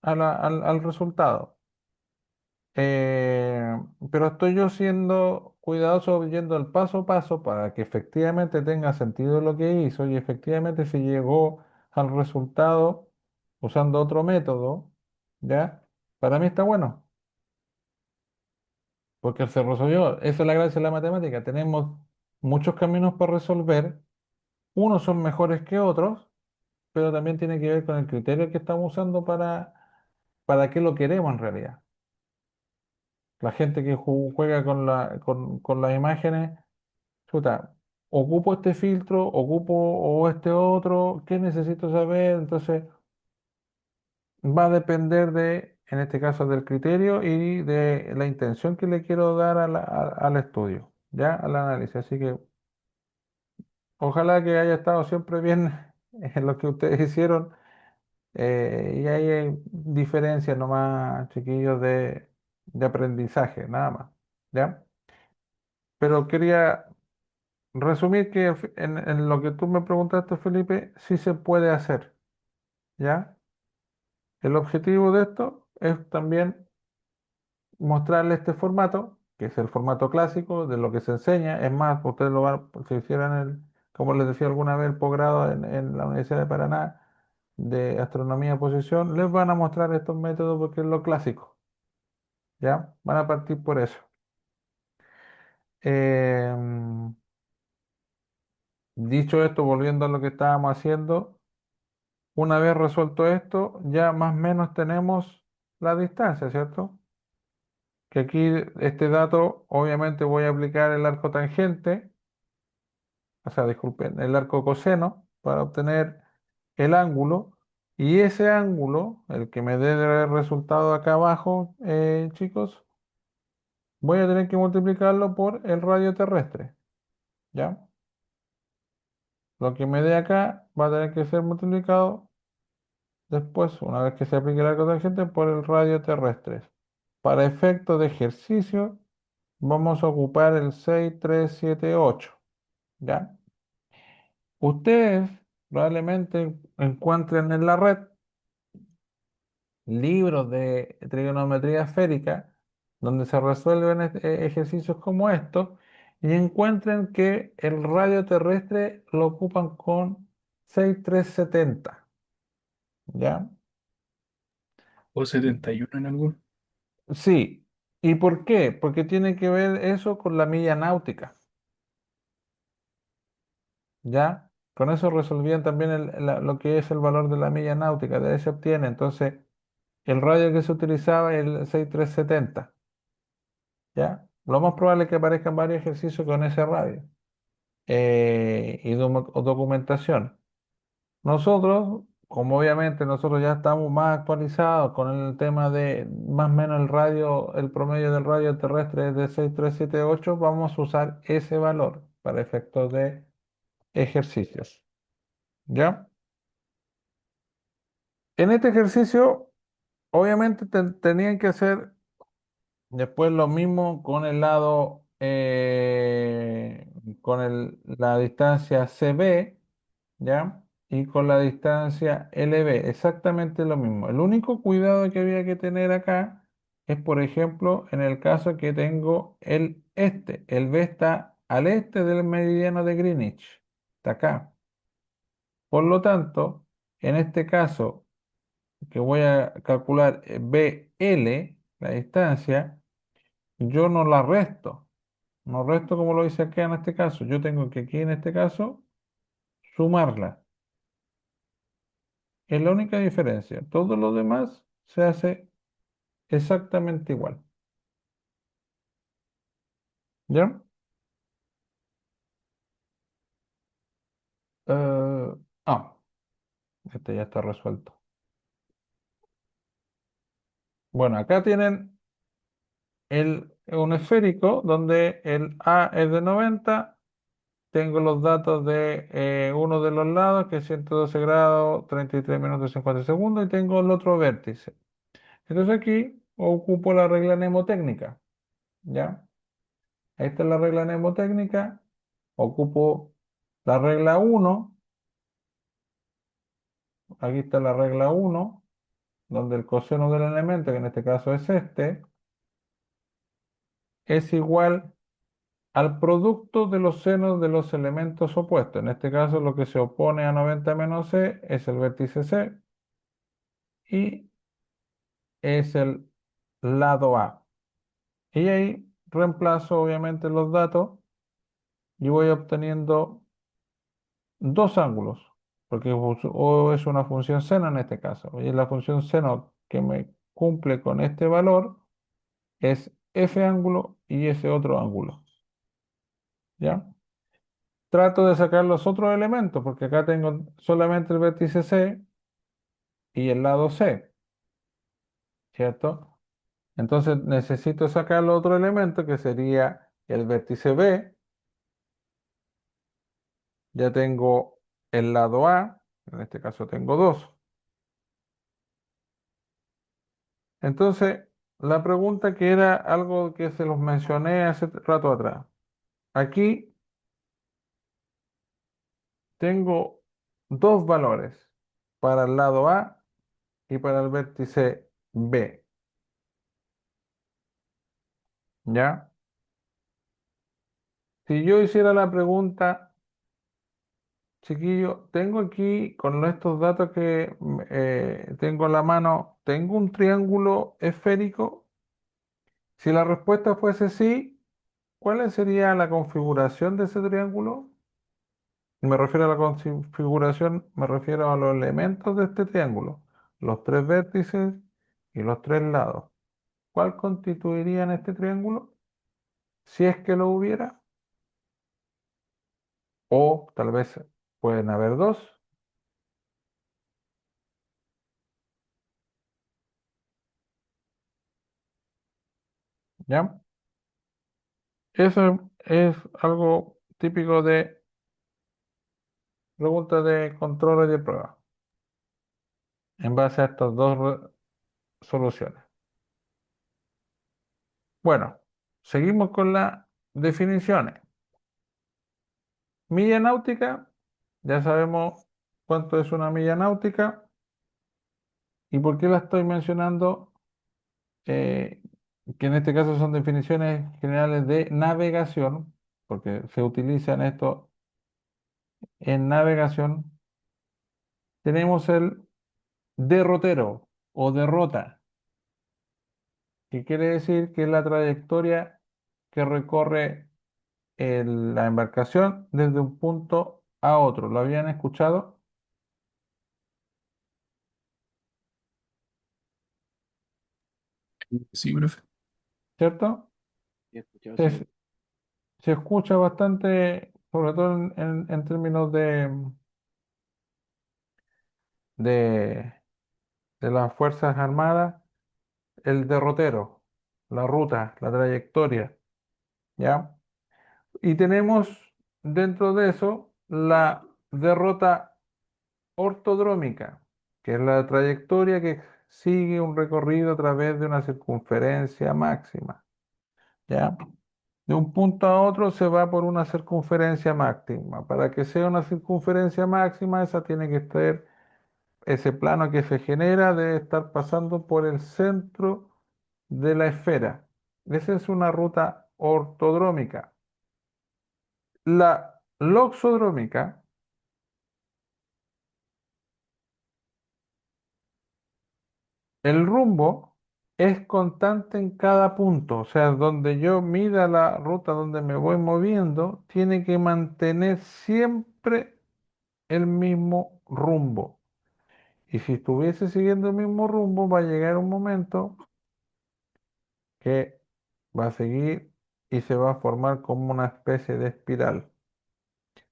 al resultado. Eh, pero estoy yo siendo cuidadoso, yendo el paso a paso para que efectivamente tenga sentido lo que hizo y efectivamente si llegó al resultado usando otro método, ¿ya? Para mí está bueno, porque se resolvió. Esa es la gracia de la matemática. Tenemos muchos caminos para resolver. Unos son mejores que otros, pero también tiene que ver con el criterio que estamos usando para qué lo queremos en realidad. La gente que juega con las imágenes, chuta, ocupo este filtro, ocupo o este otro, ¿qué necesito saber? Entonces, va a depender en este caso, del criterio y de la intención que le quiero dar al estudio, ¿ya? Al análisis. Así que ojalá que haya estado siempre bien en lo que ustedes hicieron. Y ahí hay diferencias nomás, chiquillos, de aprendizaje, nada más, ¿ya? Pero quería resumir que en lo que tú me preguntaste, Felipe, sí se puede hacer, ¿ya? El objetivo de esto es también mostrarle este formato, que es el formato clásico de lo que se enseña. Es más, ustedes lo van, si hicieran como les decía alguna vez, el posgrado en la Universidad de Paraná de Astronomía de Posición, les van a mostrar estos métodos porque es lo clásico, ¿ya? Van a partir por eso. Em, Dicho esto, volviendo a lo que estábamos haciendo. Una vez resuelto esto, ya más o menos tenemos la distancia, ¿cierto? Que aquí este dato, obviamente voy a aplicar el arco tangente, o sea, disculpen, el arco coseno para obtener el ángulo. Y ese ángulo, el que me dé el resultado acá abajo, chicos, voy a tener que multiplicarlo por el radio terrestre, ¿ya? Lo que me dé acá va a tener que ser multiplicado después, una vez que se aplique el arco tangente, por el radio terrestre. Para efectos de ejercicio, vamos a ocupar el 6378, ¿ya? Ustedes probablemente encuentren en la red libros de trigonometría esférica donde se resuelven ejercicios como estos y encuentren que el radio terrestre lo ocupan con 6370, ¿ya? O 71 en algún. Sí. ¿Y por qué? Porque tiene que ver eso con la milla náutica, ¿ya? Con eso resolvían también lo que es el valor de la milla náutica, de ahí se obtiene. Entonces, el radio que se utilizaba es el 6370, ¿ya? Lo más probable es que aparezcan varios ejercicios con ese radio y documentación. Nosotros, como obviamente nosotros ya estamos más actualizados con el tema de más o menos el radio, el promedio del radio terrestre es de 6378, vamos a usar ese valor para efectos de ejercicios. ¿Ya? En este ejercicio, obviamente tenían que hacer después lo mismo con el lado, con la distancia CB, ¿ya? Y con la distancia LB, exactamente lo mismo. El único cuidado que había que tener acá es, por ejemplo, en el caso que tengo el este. El B está al este del meridiano de Greenwich, está acá. Por lo tanto, en este caso, que voy a calcular BL, la distancia, yo no la resto. No resto como lo hice acá en este caso. Yo tengo que aquí en este caso sumarla. Es la única diferencia. Todo lo demás se hace exactamente igual. ¿Ya? Eh, ah, este ya está resuelto. Bueno, acá tienen un esférico donde el A es de 90. Tengo los datos de uno de los lados, que es 112 grados, 33 minutos 50 segundos, y tengo el otro vértice. Entonces aquí ocupo la regla mnemotécnica. ¿Ya? Ahí está la regla mnemotécnica. Ocupo la regla uno. Aquí está la regla uno, donde el coseno del elemento, que en este caso es este, es igual al producto de los senos de los elementos opuestos. En este caso, lo que se opone a 90 menos c es el vértice C y es el lado A. Y ahí reemplazo obviamente los datos y voy obteniendo dos ángulos, porque o es una función seno en este caso, y la función seno que me cumple con este valor es f ángulo y ese otro ángulo, ¿ya? Trato de sacar los otros elementos, porque acá tengo solamente el vértice C y el lado C, ¿cierto? Entonces necesito sacar el otro elemento que sería el vértice B. Ya tengo el lado A, en este caso tengo dos. Entonces, la pregunta que era algo que se los mencioné hace rato atrás. Aquí tengo dos valores para el lado A y para el vértice B. ¿Ya? Si yo hiciera la pregunta, chiquillo, tengo aquí con estos datos que tengo en la mano, ¿tengo un triángulo esférico? Si la respuesta fuese sí, ¿cuál sería la configuración de ese triángulo? Me refiero a la configuración, me refiero a los elementos de este triángulo, los tres vértices y los tres lados. ¿Cuál constituirían este triángulo? Si es que lo hubiera, o tal vez pueden haber dos, ¿ya? Eso es algo típico de preguntas de control de prueba, en base a estas dos soluciones. Bueno, seguimos con las definiciones. Milla náutica, ya sabemos cuánto es una milla náutica y por qué la estoy mencionando, eh, que en este caso son definiciones generales de navegación. porque se utilizan esto en navegación, tenemos el derrotero o derrota, que quiere decir que es la trayectoria que recorre la embarcación desde un punto a otro. ¿Lo habían escuchado? Sí, profe. ¿Cierto? he escuchado, sí. Se, se escucha bastante, sobre todo en términos de, de las Fuerzas Armadas, el derrotero, la ruta, la trayectoria, ¿ya? Y tenemos dentro de eso la derrota ortodrómica, que es la trayectoria que sigue un recorrido a través de una circunferencia máxima, ¿ya? De un punto a otro se va por una circunferencia máxima. Para que sea una circunferencia máxima, esa tiene que estar, ese plano que se genera debe estar pasando por el centro de la esfera. Esa es una ruta ortodrómica. La loxodrómica, el rumbo es constante en cada punto, o sea, donde yo mida la ruta donde me voy moviendo, tiene que mantener siempre el mismo rumbo. Y si estuviese siguiendo el mismo rumbo, va a llegar un momento que va a seguir y se va a formar como una especie de espiral.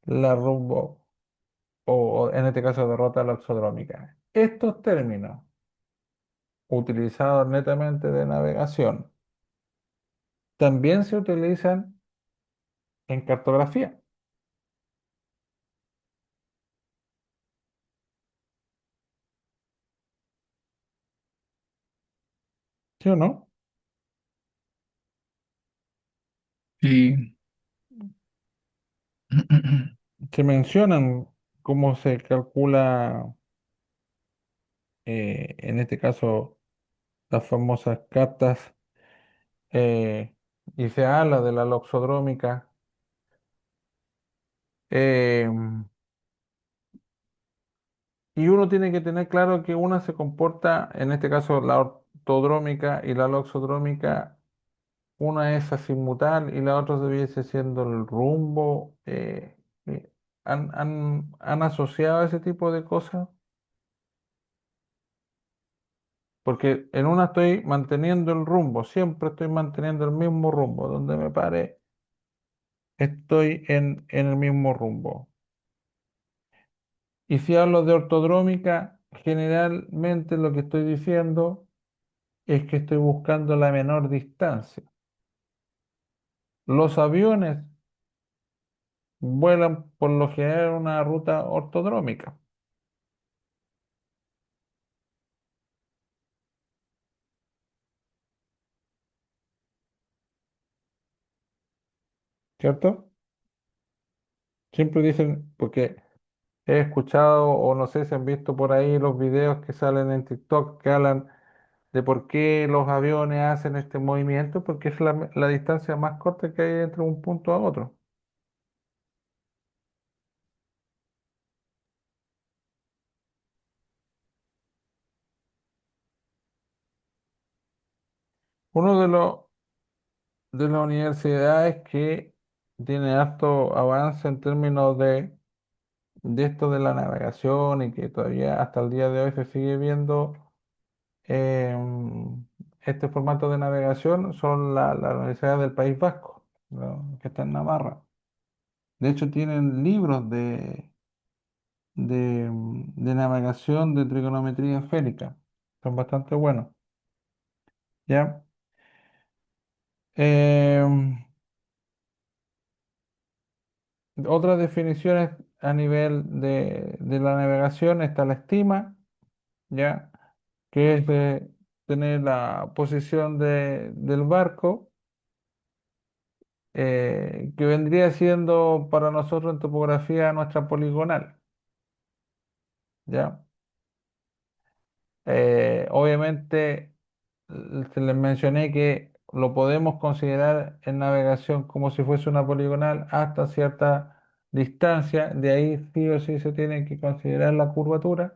La rumbo, o en este caso derrota loxodrómica. Estos términos, utilizados netamente de navegación, también se utilizan en cartografía, ¿sí o no? Y Se mencionan cómo se calcula, en este caso, las famosas cartas, y se habla de la loxodrómica. eh, y uno tiene que tener claro que una se comporta, en este caso la ortodrómica y la loxodrómica, una es azimutal y la otra debiese siendo el rumbo. ¿Han asociado ese tipo de cosas? Porque en una estoy manteniendo el rumbo, siempre estoy manteniendo el mismo rumbo. Donde me pare, estoy en el mismo rumbo. Y si hablo de ortodrómica, generalmente lo que estoy diciendo es que estoy buscando la menor distancia. Los aviones vuelan por lo general una ruta ortodrómica, ¿cierto? Siempre dicen, porque he escuchado o no sé si han visto por ahí los videos que salen en TikTok que hablan de por qué los aviones hacen este movimiento, porque es la distancia más corta que hay entre un punto a otro. Uno de las universidades que tiene harto avance en términos de esto de la navegación y que todavía hasta el día de hoy se sigue viendo em, este formato de navegación son la Universidad del País Vasco, ¿no? Que está en Navarra. De hecho, tienen libros de navegación de trigonometría esférica. Son bastante buenos. ¿Ya? Em, Otras definiciones a nivel de la navegación está la estima, ¿ya? Que es de tener la posición del barco, que vendría siendo para nosotros en topografía nuestra poligonal, ¿ya? Obviamente, se les mencioné que lo podemos considerar en navegación como si fuese una poligonal hasta cierta distancia. De ahí sí o sí se tiene que considerar la curvatura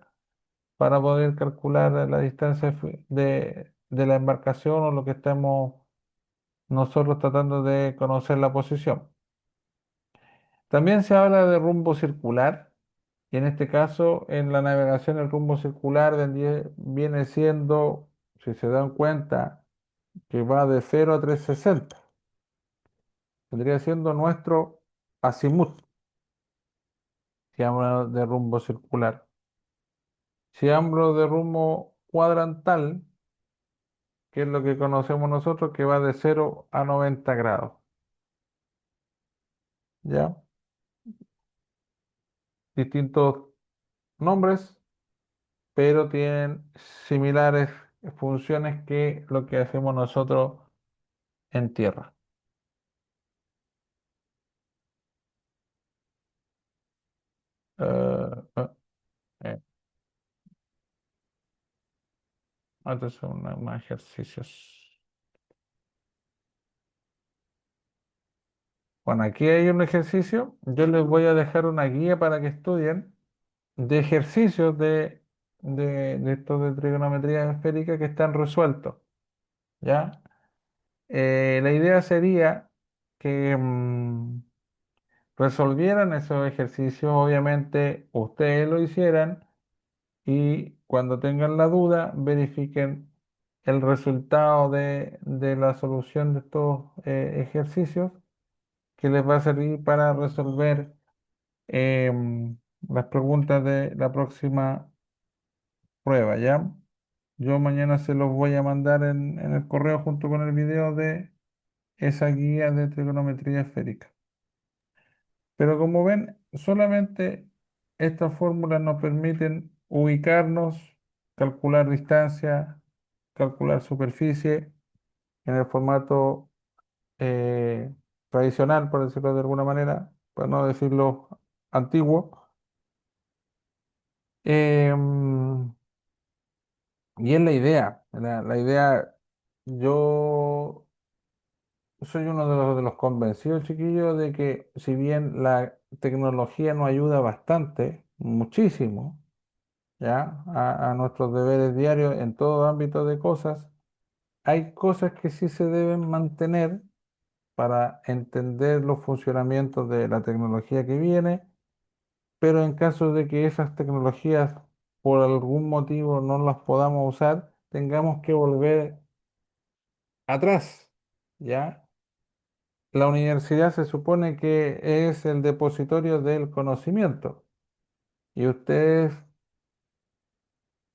para poder calcular la distancia de la embarcación o lo que estemos nosotros tratando de conocer la posición. También se habla de rumbo circular, y en este caso, en la navegación, el rumbo circular viene siendo, si se dan cuenta, que va de 0 a 360. Vendría siendo nuestro azimut, si hablo de rumbo circular. Si hablo de rumbo cuadrantal, que es lo que conocemos nosotros, que va de 0 a 90 grados. ¿Ya? Distintos nombres, pero tienen similares funciones que lo que hacemos nosotros en tierra. Eh, eh, eh, Estos son más ejercicios. Bueno, aquí hay un ejercicio. Yo les voy a dejar una guía para que estudien de ejercicios de estos de trigonometría esférica que están resueltos. ¿Ya? La idea sería que resolvieran esos ejercicios, obviamente ustedes lo hicieran y cuando tengan la duda verifiquen el resultado de la solución de estos ejercicios que les va a servir para resolver las preguntas de la próxima prueba, ¿ya? Yo mañana se los voy a mandar en el correo junto con el video de esa guía de trigonometría esférica. Pero como ven, solamente estas fórmulas nos permiten ubicarnos, calcular distancia, calcular superficie en el formato eh, tradicional, por decirlo de alguna manera, para no decirlo antiguo. Em, y es la idea. La idea, yo soy uno de los convencidos, chiquillos, de que si bien la tecnología nos ayuda bastante, muchísimo, ¿ya? A nuestros deberes diarios en todo ámbito de cosas, hay cosas que sí se deben mantener para entender los funcionamientos de la tecnología que viene, pero en caso de que esas tecnologías por algún motivo no las podamos usar, tengamos que volver atrás, ¿ya? La universidad se supone que es el depositorio del conocimiento y ustedes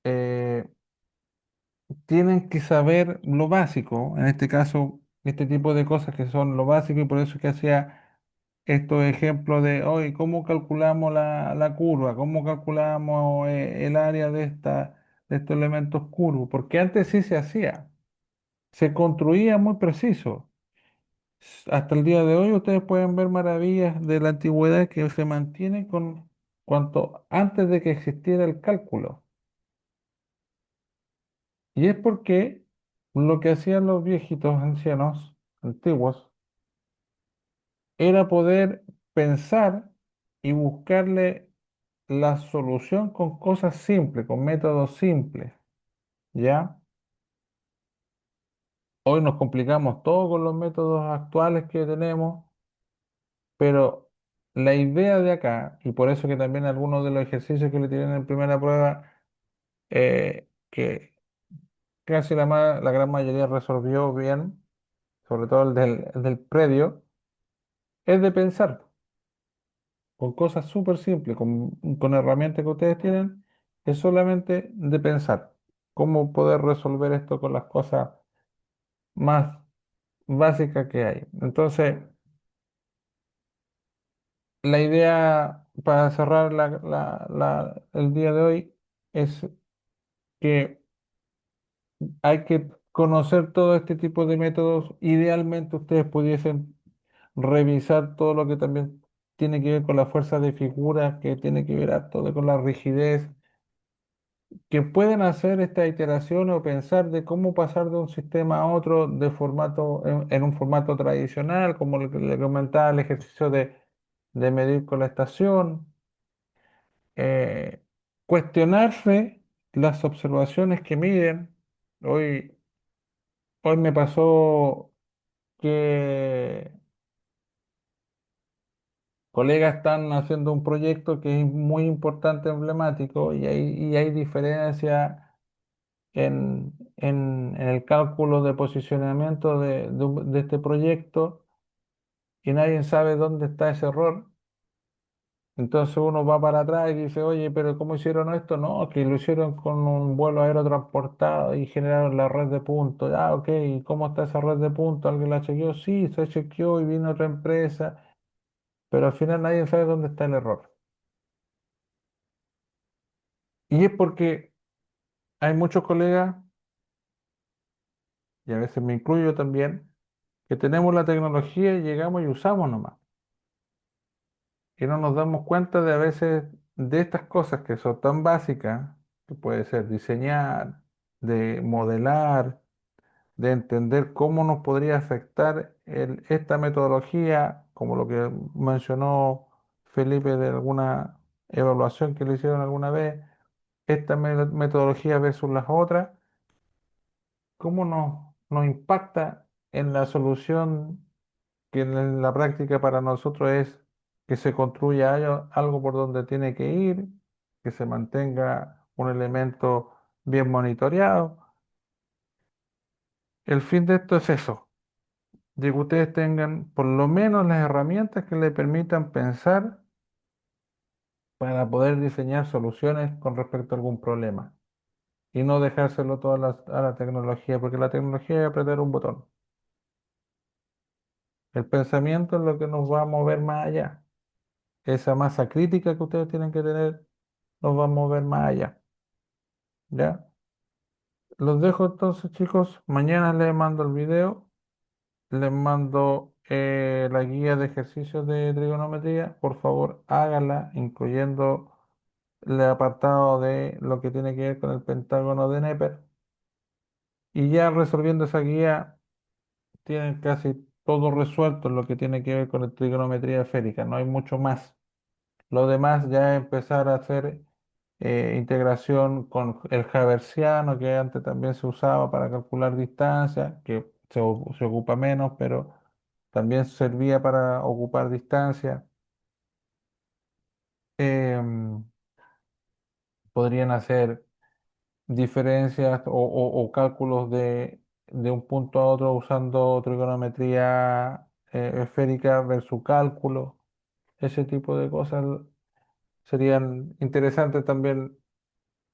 eh, tienen que saber lo básico, en este caso, este tipo de cosas que son lo básico y por eso es que hacía estos ejemplos de hoy, ¿cómo calculamos la curva? ¿Cómo calculamos el área de estos elementos curvos? Porque antes sí se hacía, se construía muy preciso. Hasta el día de hoy ustedes pueden ver maravillas de la antigüedad que se mantienen con cuanto antes de que existiera el cálculo. Y es porque lo que hacían los viejitos ancianos antiguos era poder pensar y buscarle la solución con cosas simples, con métodos simples, ¿ya? Hoy nos complicamos todo con los métodos actuales que tenemos, pero la idea de acá, y por eso que también algunos de los ejercicios que le tienen en primera prueba, que casi la gran mayoría resolvió bien, sobre todo el del predio, es de pensar con cosas súper simples, con herramientas que ustedes tienen, es solamente de pensar cómo poder resolver esto con las cosas más básicas que hay. Entonces, la idea para cerrar el día de hoy es que hay que conocer todo este tipo de métodos. Idealmente ustedes pudiesen revisar todo lo que también tiene que ver con la fuerza de figura, que tiene que ver todo con la rigidez que pueden hacer esta iteración o pensar de cómo pasar de un sistema a otro de formato, en un formato tradicional, como lo que le comentaba, el ejercicio de medir con la estación, eh, cuestionarse las observaciones que miden. Hoy, hoy me pasó que colegas están haciendo un proyecto que es muy importante, emblemático, y hay diferencia en el cálculo de posicionamiento de este proyecto y nadie sabe dónde está ese error. Entonces uno va para atrás y dice, oye, pero ¿cómo hicieron esto? No, que lo hicieron con un vuelo aerotransportado y generaron la red de puntos. Ah, ok, ¿y cómo está esa red de puntos? ¿Alguien la chequeó? Sí, se chequeó y vino otra empresa, pero al final nadie sabe dónde está el error. Y es porque hay muchos colegas, y a veces me incluyo también, que tenemos la tecnología y llegamos y usamos nomás. Y no nos damos cuenta de a veces de estas cosas que son tan básicas, que puede ser diseñar, de modelar, de entender cómo nos podría afectar esta metodología, como lo que mencionó Felipe de alguna evaluación que le hicieron alguna vez, esta metodología versus las otras, cómo nos impacta en la solución que en la práctica para nosotros es que se construya algo por donde tiene que ir, que se mantenga un elemento bien monitoreado. El fin de esto es eso, de que ustedes tengan por lo menos las herramientas que le permitan pensar para poder diseñar soluciones con respecto a algún problema y no dejárselo todo a la tecnología, porque la tecnología es apretar un botón. El pensamiento es lo que nos va a mover más allá. Esa masa crítica que ustedes tienen que tener nos va a mover más allá. ¿Ya? Los dejo entonces, chicos. Mañana les mando el video, les mando la guía de ejercicios de trigonometría. Por favor, háganla, incluyendo el apartado de lo que tiene que ver con el pentágono de Neper. Y ya resolviendo esa guía, tienen casi todo resuelto en lo que tiene que ver con la trigonometría esférica. No hay mucho más. Lo demás ya es empezar a hacer integración con el Haversiano, que antes también se usaba para calcular distancia, que se ocupa menos, pero también servía para ocupar distancia. Em, Podrían hacer diferencias o cálculos de un punto a otro usando trigonometría esférica versus cálculo. Ese tipo de cosas serían interesantes también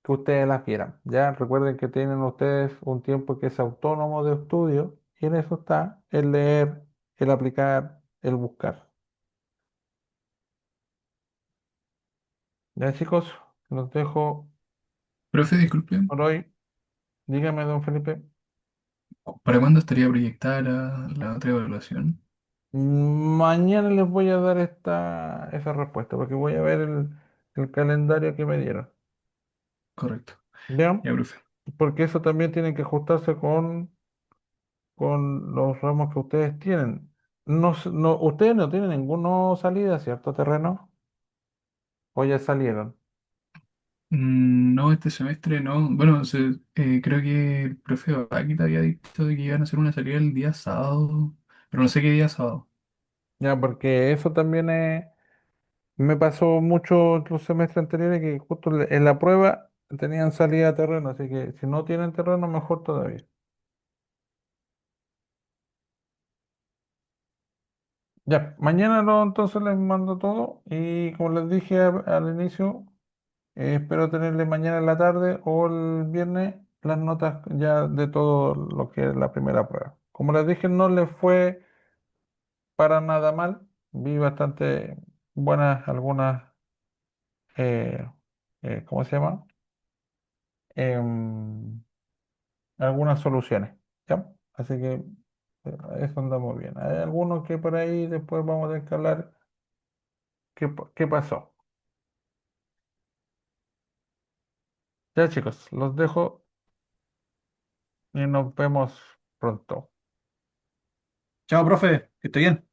que ustedes las quieran. Ya recuerden que tienen ustedes un tiempo que es autónomo de estudio y en eso está el leer, el aplicar, el buscar. Ya chicos, los dejo Profe, disculpe, por hoy. Dígame, don Felipe. ¿para cuándo estaría proyectada la otra evaluación? Mañana les voy a dar esa respuesta porque voy a ver el calendario que me dieron. Correcto. ¿Ya? Ya, profe. Porque eso también tiene que ajustarse con los ramos que ustedes tienen. No, ustedes no tienen ninguna salida, ¿cierto, terreno? ¿O ya salieron? No, este semestre no. Bueno, creo que el profe aquí te había dicho de que iban a hacer una salida el día sábado, pero no sé qué día sábado. Ya, porque eso también me pasó mucho en los semestres anteriores que justo en la prueba tenían salida a terreno, así que si no tienen terreno, mejor todavía. Ya, mañana entonces les mando todo y como les dije al inicio, espero tenerles mañana en la tarde o el viernes las notas ya de todo lo que es la primera prueba. Como les dije, no les fue para nada mal, vi bastante buenas algunas, eh, ¿cómo se llama? Em, Algunas soluciones, ¿ya? Así que eso anda muy bien. Hay algunos que por ahí después vamos a tener que hablar qué pasó. Ya chicos, los dejo y nos vemos pronto. Chao, profe, que esté bien.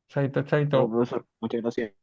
Chaito, Chao, chaito. profesor. Muchas gracias.